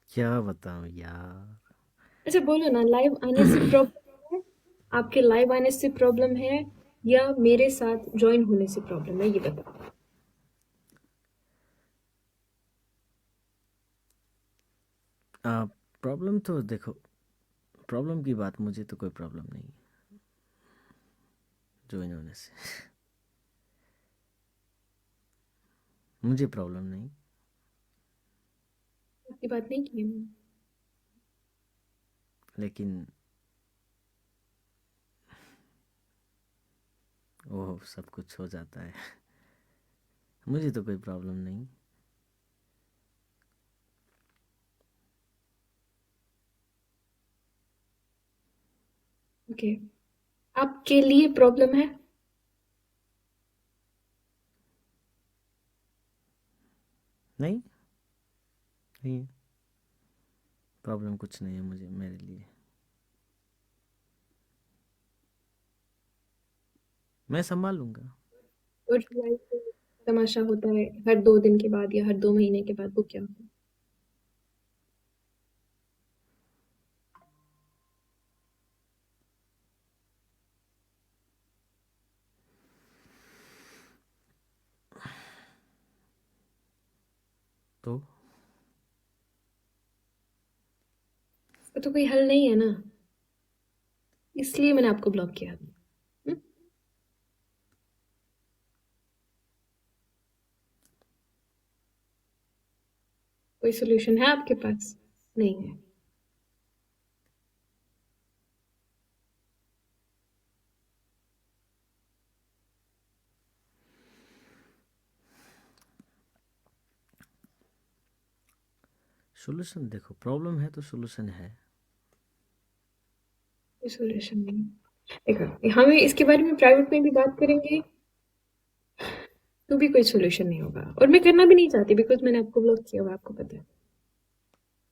क्या बताऊँ यार। अच्छा बोलो ना, लाइव आने से प्रॉब्लम है? आपके लाइव आने से प्रॉब्लम है या मेरे साथ ज्वाइन होने से प्रॉब्लम है, ये बताओ। प्रॉब्लम तो देखो, प्रॉब्लम की बात, मुझे तो कोई प्रॉब्लम नहीं है ज्वाइन होने से। मुझे प्रॉब्लम नहीं। आपकी बात नहीं की है मैंने। लेकिन ओह सब कुछ हो जाता है। मुझे तो कोई प्रॉब्लम नहीं। ओके, आपके लिए प्रॉब्लम है? नहीं, नहीं है। प्रॉब्लम कुछ नहीं है मुझे, मेरे लिए। मैं संभाल लूँगा। और लाइफ में तमाशा होता है हर 2 दिन के बाद या हर 2 महीने के बाद, वो क्या होता है? तो इसका तो कोई हल नहीं है ना, इसलिए मैंने आपको ब्लॉक किया। कोई सोल्यूशन है आपके पास? नहीं है। सॉल्यूशन देखो, प्रॉब्लम है तो सॉल्यूशन है। कोई सोल्यूशन नहीं। देखो, हम इसके बारे में प्राइवेट में भी बात करेंगे तो भी कोई सोल्यूशन नहीं होगा, और मैं करना भी नहीं चाहती बिकॉज मैंने आपको ब्लॉक किया हुआ, आपको पता है।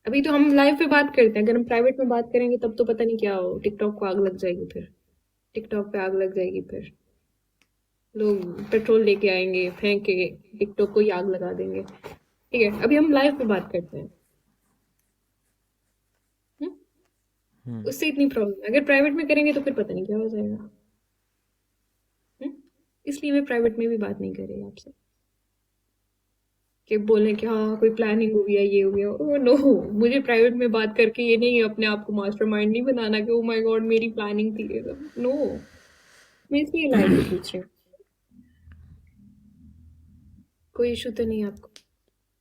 अभी तो हम लाइव पे बात करते हैं, अगर हम प्राइवेट में बात करेंगे तब तो पता नहीं क्या हो, टिकटॉक को आग लग जाएगी, फिर टिकटॉक पे आग लग जाएगी, फिर लोग पेट्रोल लेके आएंगे, फेंक के टिकटॉक को ही आग लगा देंगे। ठीक है, अभी हम लाइव पे बात करते हैं। हम्म? उससे इतनी प्रॉब्लम है, अगर प्राइवेट में करेंगे तो फिर पता नहीं क्या हो जाएगा। हम्म? इसलिए मैं प्राइवेट में भी बात नहीं कर रही आपसे कि बोलें कि हाँ कोई प्लानिंग हुई है, ये हो गया, ओ नो। मुझे प्राइवेट में बात करके ये नहीं, अपने आप को मास्टरमाइंड नहीं बनाना कि ओ माय गॉड मेरी प्लानिंग थी ये सब, नो। मैं इसलिए लाइव पे पूछ रही हूँ। कोई इशू तो नहीं है आपको?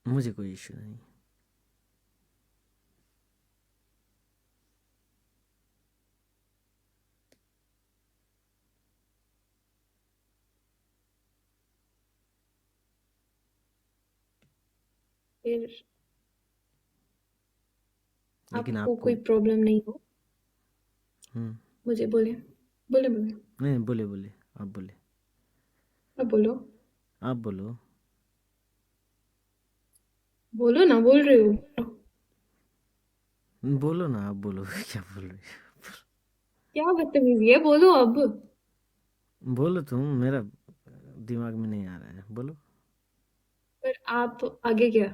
मुझे कोई इश्यू नहीं। फिर लेकिन आपको आपको। कोई प्रॉब्लम नहीं हो, हम्म। मुझे बोले, बोले बोले, नहीं, बोले बोले, आप बोले। अब बोलो, आप बोलो। बोलो ना, बोल रहे हो? बोलो ना, आप बोलो। क्या बोल रहे क्या बदतमीजी है, बोलो अब। हो? बोलो तुम, मेरा दिमाग में नहीं आ रहा है, बोलो। पर आप आगे क्या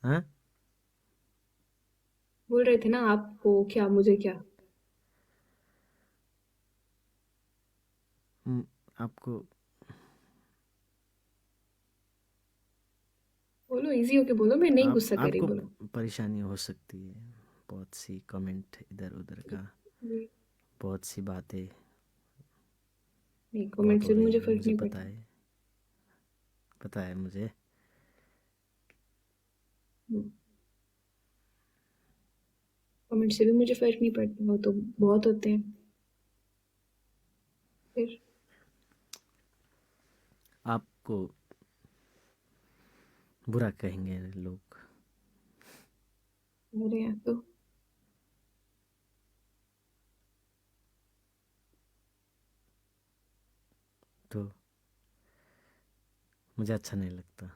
हाँ। बोल रहे थे ना, आपको क्या मुझे क्या? हम्म, आपको। बोलो, इजी होके बोलो, मैं नहीं आप गुस्सा कर रही, आपको बोलो। परेशानी हो सकती है, बहुत सी कमेंट इधर उधर का, नहीं, बहुत सी बातें कमेंट बहुत से हो भी रही मुझे है, फर्क मुझे नहीं पता पड़ता। है। पता है मुझे। कमेंट से भी मुझे फर्क नहीं पड़ता, वो तो बहुत होते हैं। फिर आपको बुरा कहेंगे लोग। मेरे यहाँ तो तो मुझे अच्छा नहीं लगता।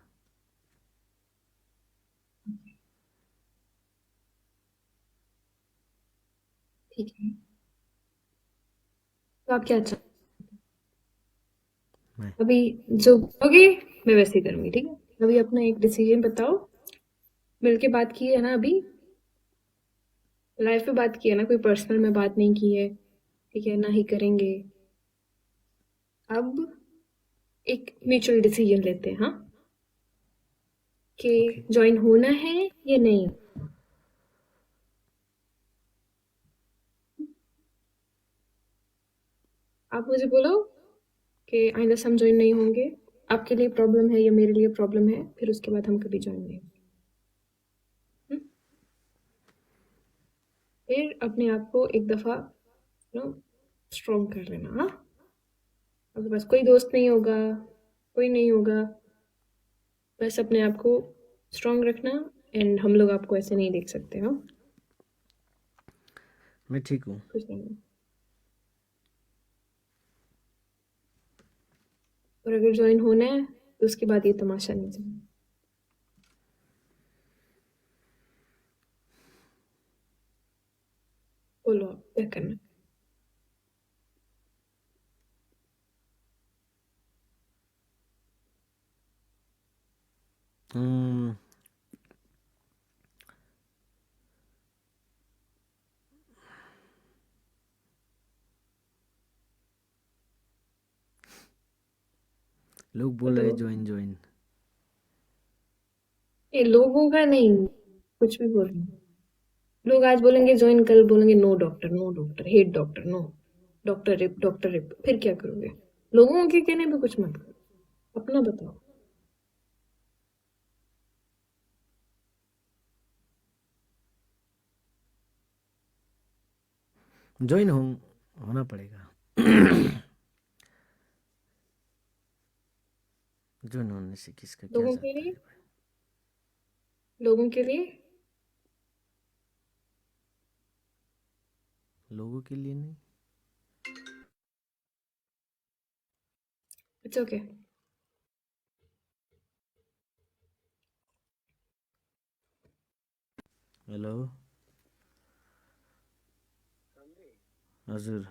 ठीक है, तो आप क्या चाहते? मैं अभी जो बोलोगे मैं वैसे ही करूंगी, ठीक है? अभी अपना एक डिसीजन बताओ। मिलके बात की है ना अभी, लाइफ पे बात की है ना, कोई पर्सनल में बात नहीं की है, ठीक है? ना ही करेंगे। अब एक म्यूचुअल डिसीजन लेते हैं, हाँ, कि ओके। ज्वाइन होना है या नहीं। आप मुझे बोलो कि आइंदा से हम ज्वाइन नहीं होंगे। आपके लिए प्रॉब्लम है या मेरे लिए प्रॉब्लम है, फिर उसके बाद हम कभी ज्वाइन नहीं होंगे। हम्म? फिर अपने आप को एक दफा नो स्ट्रॉन्ग कर लेना, हाँ? आपके पास कोई दोस्त नहीं होगा, कोई नहीं होगा, बस अपने आप को स्ट्रांग रखना। एंड हम लोग आपको ऐसे नहीं देख सकते। हाँ, मैं ठीक हूँ। कुछ नहीं। और अगर ज्वाइन होना है तो उसके बाद ये तमाशा नहीं चाहिए। बोलो आप क्या करना। हम्म, लोग बोल बोलो। रहे ज्वाइन ज्वाइन। ये लोगों का नहीं, कुछ भी बोल रहे हैं। लोग आज बोलेंगे ज्वाइन, कल बोलेंगे no doctor, no doctor, hate doctor, no doctor RIP, doctor RIP. फिर क्या करोगे? लोगों के कहने पे कुछ मत करो, अपना बताओ। ज्वाइन होना पड़ेगा। ज्वाइन होने से किसका क्या लोगों के जाता है लिए, भाई। लोगों के लिए। लोगों के लिए नहीं। It's okay. हेलो। हजुर।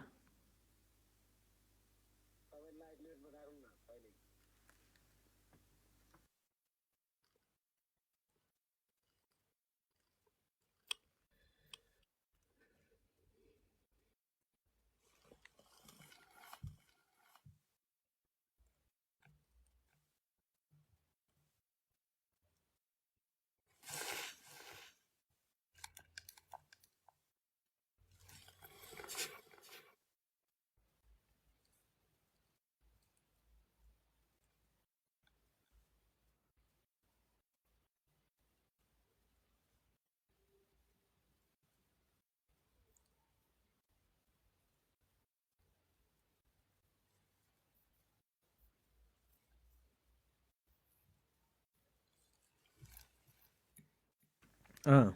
हाँ,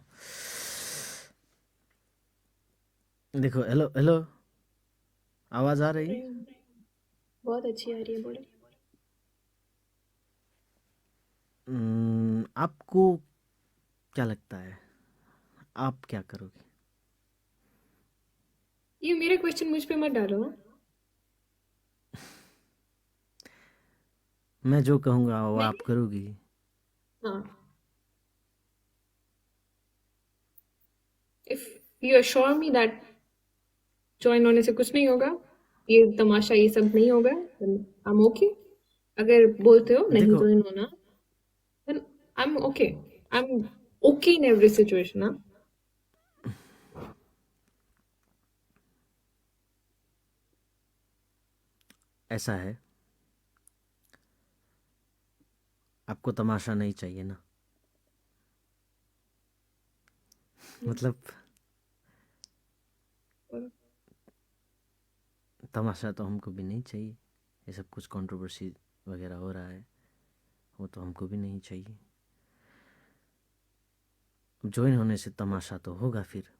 देखो। हेलो हेलो, आवाज़ आ रही है? बहुत अच्छी आ रही है, बोलो। आपको क्या लगता है, आप क्या करोगे? ये मेरे क्वेश्चन मुझ पे मत डालो। हाँ? मैं जो कहूँगा वो मैं, आप करोगी? हाँ, if you assure me that join होने से कुछ नहीं होगा, ये तमाशा ये सब नहीं होगा, आई एम ओके। अगर बोलते हो नहीं देखो, ज्वाइन होना, then I'm okay. I'm okay in every situation. हाँ? ऐसा है, आपको तमाशा नहीं चाहिए ना? मतलब बोलो। तमाशा तो हमको भी नहीं चाहिए। ये सब कुछ कंट्रोवर्सी वगैरह हो रहा है, वो तो हमको भी नहीं चाहिए। ज्वाइन होने से तमाशा तो होगा फिर,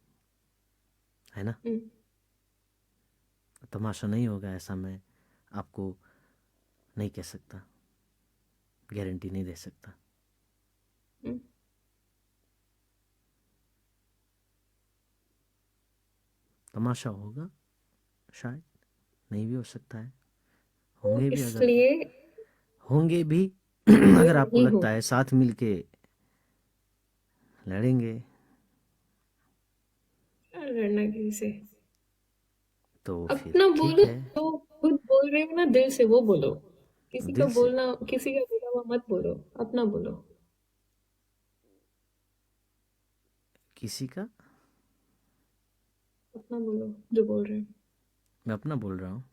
है ना? हम्म, तमाशा नहीं होगा ऐसा मैं आपको नहीं कह सकता, गारंटी नहीं दे सकता। हम्म। तमाशा होगा शायद, नहीं भी हो सकता है। तो होंगे भी, अगर इसलिए होंगे भी कोई अगर आपको नहीं हो। लगता है साथ मिलके लड़ेंगे क्या लड़ना किसी से? तो फिर अपना ठीक बोलो, है। जो खुद बोल रहे हो ना दिल से वो बोलो। किसी का दिल से? बोलना, किसी का बोला हुआ मत बोलो, अपना बोलो। किसी का? अपना बोलो जो बोल रहे हो। मैं अपना बोल रहा हूँ।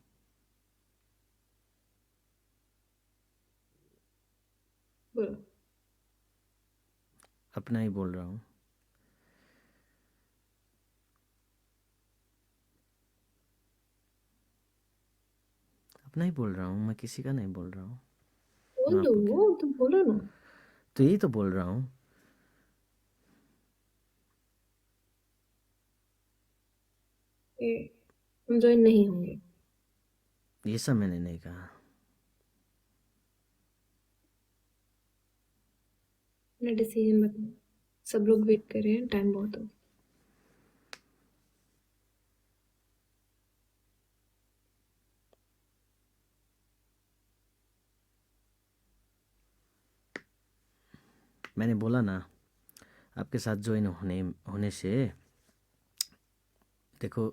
बोलो। अपना ही बोल रहा हूँ। अपना ही बोल रहा हूँ, मैं किसी का नहीं बोल रहा हूँ। बोल मैं आपको क्या, दो, तुम बोलो ना। तो यही तो बोल रहा हूँ। कि हम ज्वाइन नहीं होंगे। ये सब मैंने नहीं कहा। अपना डिसीजन बताओ। सब लोग वेट कर रहे हैं, टाइम बहुत हो। मैंने बोला ना, आपके साथ ज्वाइन होने होने से देखो,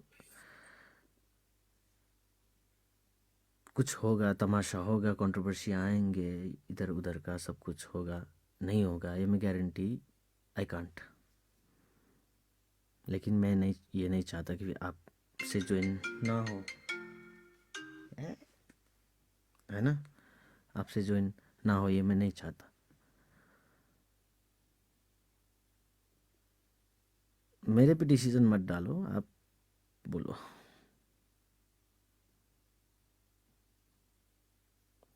कुछ होगा, तमाशा होगा, कंट्रोवर्सी आएंगे, इधर उधर का सब कुछ होगा। नहीं होगा ये मैं गारंटी आई कांट। लेकिन मैं नहीं, ये नहीं चाहता कि आपसे ज्वाइन ना हो, है ना। आपसे ज्वाइन ना हो ये मैं नहीं चाहता। मेरे पे डिसीजन मत डालो, आप बोलो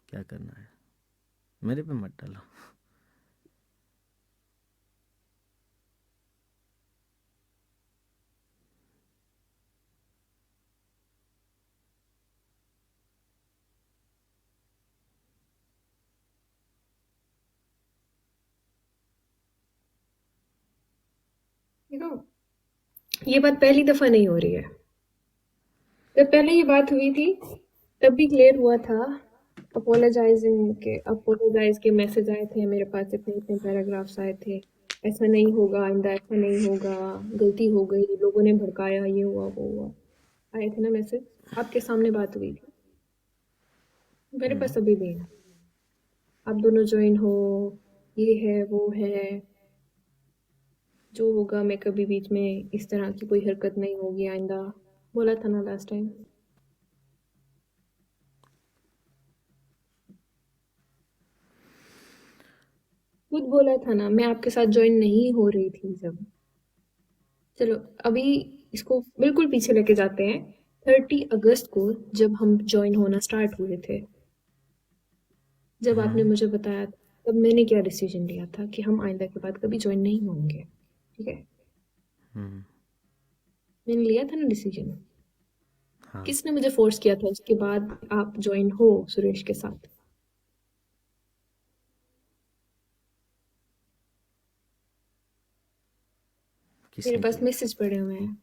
क्या करना है, मेरे पे मत डालो। देखो, ये बात पहली दफा नहीं हो रही है। जब पहले ये बात हुई थी तब भी क्लियर हुआ था। अपोलोजाइज के मैसेज आए थे मेरे पास, इतने इतने पैराग्राफ्स आए थे। ऐसा नहीं होगा आइंदा, ऐसा नहीं होगा, गलती हो गई, लोगों ने भड़काया, ये हुआ वो हुआ। आए थे ना मैसेज, आपके सामने बात हुई थी। मेरे पास अभी भी है। आप दोनों ज्वाइन हो, ये है वो है, जो होगा, मैं कभी बीच में इस तरह की कोई हरकत नहीं होगी आइंदा। बोला था ना लास्ट टाइम। खुद बोला था ना, मैं आपके साथ ज्वाइन नहीं हो रही थी जब। चलो, अभी इसको बिल्कुल पीछे लेके जाते हैं। 30 अगस्त को जब हम ज्वाइन होना स्टार्ट हुए थे, जब आपने मुझे बताया, तब मैंने क्या डिसीजन लिया था कि हम आइंदा के बाद कभी ज्वाइन नहीं होंगे। ठीक है, मैंने लिया था ना डिसीजन। हाँ, किसने मुझे फोर्स किया था उसके बाद आप ज्वाइन हो सुरेश के साथ? मेरे किसने पास किया? मैसेज पड़े हुए हैं।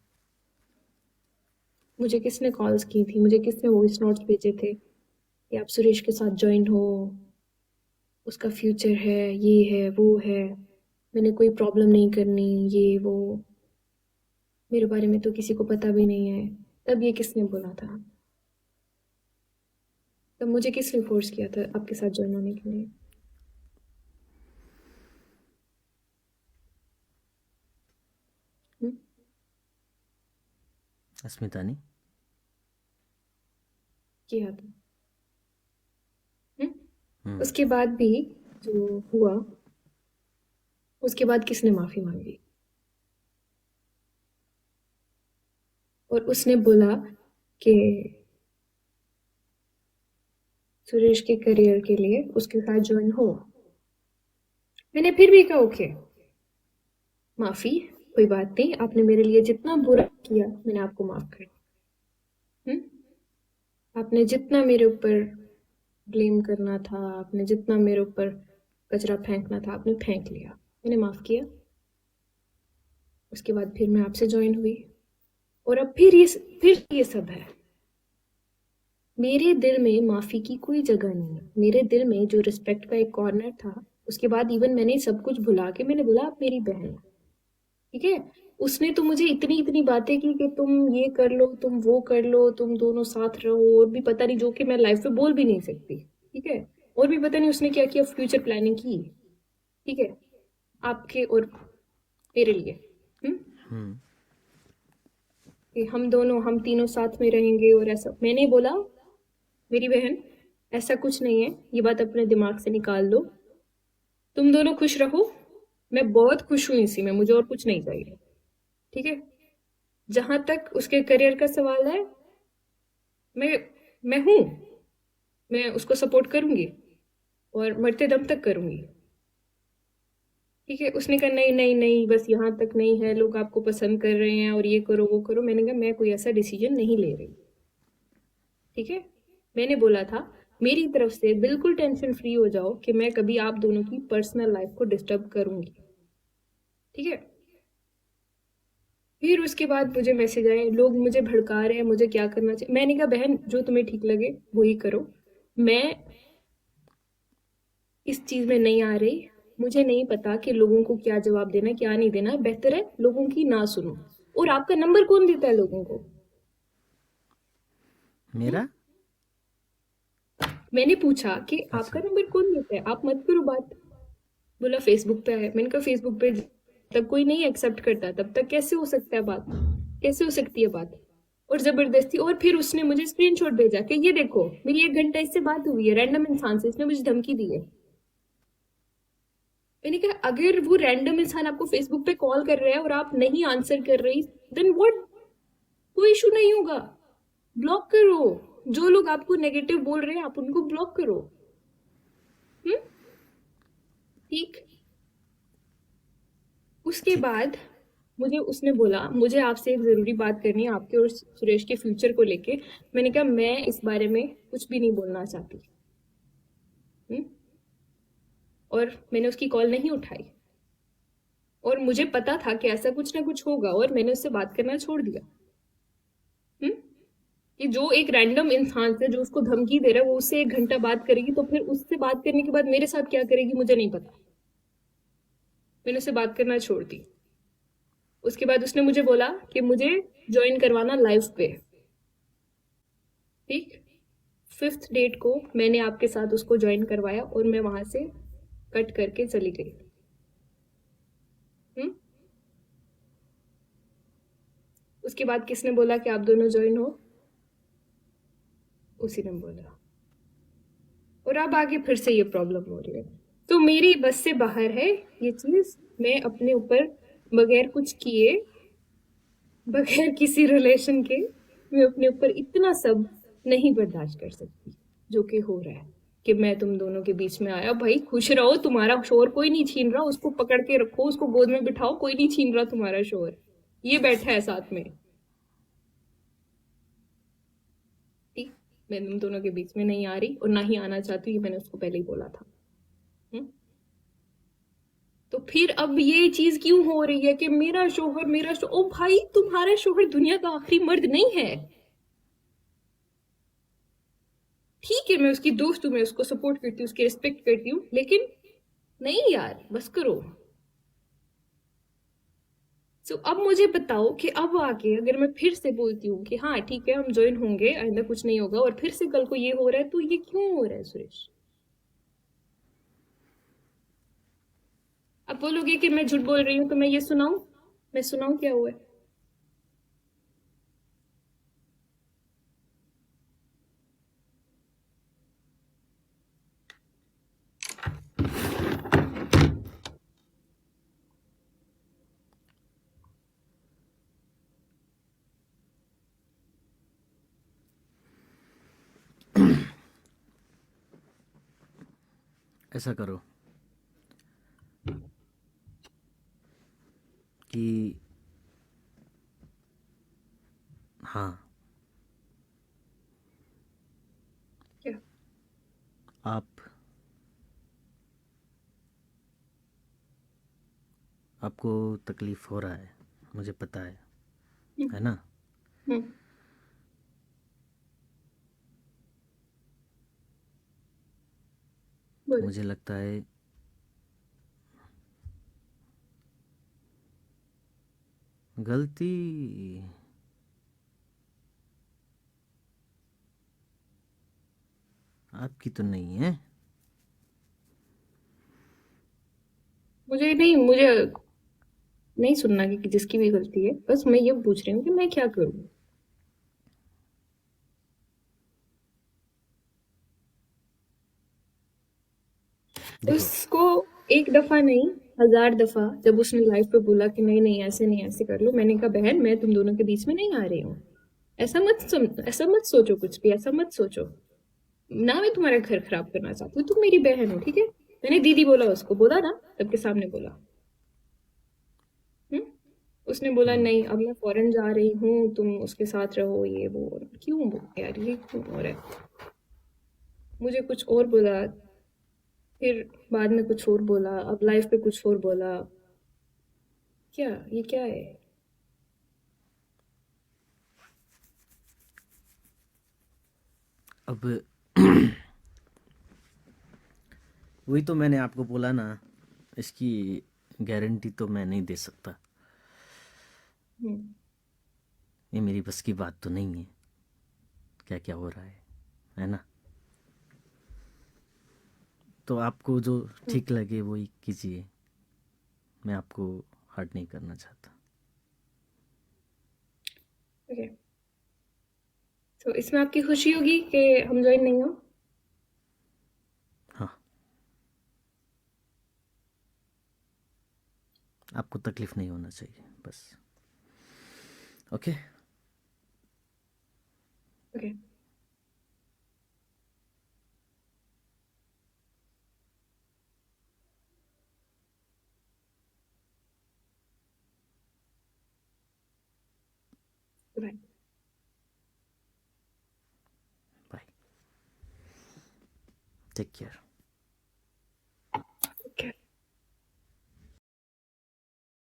मुझे किसने कॉल्स की थी, मुझे किसने वॉइस नोट्स भेजे थे कि आप सुरेश के साथ ज्वाइन हो, उसका फ्यूचर है, ये है वो है, मैंने कोई प्रॉब्लम नहीं करनी, ये वो, मेरे बारे में तो किसी को पता भी नहीं है। तब ये किसने बोला था? तब मुझे किसने फोर्स किया था आपके साथ ज्वाइन होने के लिए? हम्म? अस्मिता ने। किया था। हम्म? हम्म। उसके बाद भी जो हुआ, उसके बाद किसने माफी मांगी? और उसने बोला कि सुरेश के करियर के लिए उसके साथ ज्वाइन हो। मैंने फिर भी कहा ओके, माफी, कोई बात नहीं, आपने मेरे लिए जितना बुरा किया मैंने आपको माफ कर दिया। आपने जितना मेरे ऊपर ब्लेम करना था, आपने जितना मेरे ऊपर कचरा फेंकना था, आपने फेंक लिया, मैंने माफ किया। उसके बाद फिर मैं आपसे ज्वाइन हुई, और अब फिर ये सब है। मेरे दिल में माफी की कोई जगह नहीं है। मेरे दिल में जो रिस्पेक्ट का एक कॉर्नर था, उसके बाद इवन मैंने सब कुछ भुला के मैंने बोला आप मेरी बहन हो। ठीक है, उसने तो मुझे इतनी इतनी बातें की कि तुम ये कर लो, तुम वो कर लो, तुम दोनों साथ रहो, और भी पता नहीं, जो कि मैं लाइफ में बोल भी नहीं सकती। ठीक है, और भी पता नहीं उसने क्या किया, फ्यूचर प्लानिंग की। ठीक है, आपके और मेरे लिए। हम्म, कि हम दोनों, हम तीनों साथ में रहेंगे, और ऐसा मैंने बोला मेरी बहन, ऐसा कुछ नहीं है, ये बात अपने दिमाग से निकाल दो। तुम दोनों खुश रहो, मैं बहुत खुश हूं इसी में, मुझे और कुछ नहीं चाहिए। ठीक है, जहां तक उसके करियर का सवाल है, मैं मैं हूं, मैं उसको सपोर्ट करूंगी और मरते दम तक करूंगी। ठीक है, उसने कहा नहीं नहीं नहीं, बस यहाँ तक नहीं है, लोग आपको पसंद कर रहे हैं और ये करो वो करो। मैंने कहा मैं कोई ऐसा डिसीजन नहीं ले रही। ठीक है, मैंने बोला था मेरी तरफ से बिल्कुल टेंशन फ्री हो जाओ कि मैं कभी आप दोनों की पर्सनल लाइफ को डिस्टर्ब करूंगी। ठीक है, फिर उसके बाद मुझे मैसेज आए, लोग मुझे भड़का रहे हैं, मुझे क्या करना चाहिए। मैंने कहा बहन जो तुम्हें ठीक लगे वही करो, मैं इस चीज में नहीं आ रही। मुझे नहीं पता कि लोगों को क्या जवाब देना क्या नहीं देना, बेहतर है लोगों की ना सुनो। और आपका नंबर कौन देता है लोगों को? मेरा मैंने पूछा कि आपका अच्छा नंबर कौन देता है, आप मत करो बात। बोला फेसबुक पे है। मैंने कहा फेसबुक पे जब तक कोई नहीं एक्सेप्ट करता तब तक कैसे हो सकता है बात, कैसे हो सकती है बात? और जबरदस्ती। और फिर उसने मुझे स्क्रीनशॉट भेजा कि ये देखो मेरी 1 घंटा इससे बात हुई है रैंडम इंसान से, इसने मुझे धमकी दी है। मैंने कहा अगर वो रैंडम इंसान आपको फेसबुक पे कॉल कर रहा है और आप नहीं आंसर कर रही, देन व्हाट? कोई इशू नहीं होगा, ब्लॉक करो। जो लोग आपको नेगेटिव बोल रहे हैं आप उनको ब्लॉक करो। ठीक। उसके बाद मुझे उसने बोला मुझे आपसे एक जरूरी बात करनी है आपके और सुरेश के फ्यूचर को लेके। मैंने कहा मैं इस बारे में कुछ भी नहीं बोलना चाहती। और मैंने उसकी कॉल नहीं उठाई और मुझे पता था कि ऐसा कुछ ना कुछ होगा और मैंने उससे बात करना छोड़ दिया। कि जो एक रैंडम इंसान से जो उसको धमकी दे रहा है वो उससे 1 घंटा बात करेगी, तो फिर उससे बात करने के बाद मेरे साथ क्या करेगी मुझे नहीं पता। मैंने उससे बात करना छोड़ दी। उसके बाद उसने मुझे बोला कि मुझे ज्वाइन करवाना लाइव पे। ठीक, 5th डेट को मैंने आपके साथ उसको ज्वाइन करवाया और मैं वहां से कट करके चली गई। उसके बाद किसने बोला कि आप दोनों ज्वाइन हो? उसी ने बोला। और अब आगे फिर से ये प्रॉब्लम हो रही है। तो मेरी बस से बाहर है ये चीज। मैं अपने ऊपर बगैर कुछ किए, बगैर किसी रिलेशन के, मैं अपने ऊपर इतना सब नहीं बर्दाश्त कर सकती जो कि हो रहा है। कि मैं तुम दोनों के बीच में आया, भाई खुश रहो, तुम्हारा शोर कोई नहीं छीन रहा, उसको पकड़ के रखो, उसको गोद में बिठाओ, कोई नहीं छीन रहा तुम्हारा शोर, ये बैठा है साथ में। ठीक, मैं तुम दोनों के बीच में नहीं आ रही और ना ही आना चाहती, ये मैंने उसको पहले ही बोला था। तो फिर अब ये चीज क्यों हो रही है कि मेरा शोहर ओ भाई तुम्हारा शोहर दुनिया का आखिरी मर्द नहीं है। ठीक है मैं उसकी दोस्त हूं, मैं उसको सपोर्ट करती हूँ, उसकी रिस्पेक्ट करती हूँ, लेकिन नहीं यार बस करो। तो अब मुझे बताओ कि अब आके अगर मैं फिर से बोलती हूँ कि हाँ ठीक है हम ज्वाइन होंगे, आइंदा कुछ नहीं होगा, और फिर से कल को ये हो रहा है, तो ये क्यों हो रहा है सुरेश? अब बोलोगे कि मैं झूठ बोल रही हूँ, तो मैं ये सुनाऊं, मैं सुनाऊं क्या हुआ है? ऐसा करो कि हाँ क्या? आप आपको तकलीफ हो रहा है, मुझे पता है ना? हम्म, बोलो। मुझे लगता है गलती आपकी तो नहीं है। मुझे नहीं सुनना कि जिसकी भी गलती है, बस मैं ये पूछ रही हूँ कि मैं क्या करूँ। देखो उसको एक दफा नहीं 1000 दफा जब उसने लाइव पे बोला कि नहीं नहीं ऐसे नहीं ऐसे कर लो, मैंने कहा बहन मैं तुम दोनों के बीच में नहीं आ रही हूँ, ऐसा मत सोचो, कुछ भी ऐसा मत सोचो। ना मैं तुम्हारा घर खराब करना चाहती हूँ, तुम मेरी बहन हो, ठीक है? मैंने दीदी बोला, उसको बोला ना, सबके सामने बोला। हम्म? उसने बोला हम्म, नहीं, अब मैं फॉरेन जा रही हूँ, तुम उसके साथ रहो, ये वो। क्यों यार, ये क्यों हो रहा है? मुझे कुछ और बोला, फिर बाद में कुछ और बोला, अब लाइफ पे कुछ और बोला। क्या, ये क्या है? अब वही तो मैंने आपको बोला ना, इसकी गारंटी तो मैं नहीं दे सकता। हम्म, ये मेरी बस की बात तो नहीं है, क्या क्या हो रहा है ना? तो आपको जो हम्म, ठीक लगे वही कीजिए, मैं आपको हर्ट नहीं करना चाहता। ओके। तो इसमें आपकी खुशी होगी कि हम ज्वाइन नहीं हो? हाँ, आपको तकलीफ नहीं होना चाहिए बस। Okay. Okay. Bye. Bye. Take care.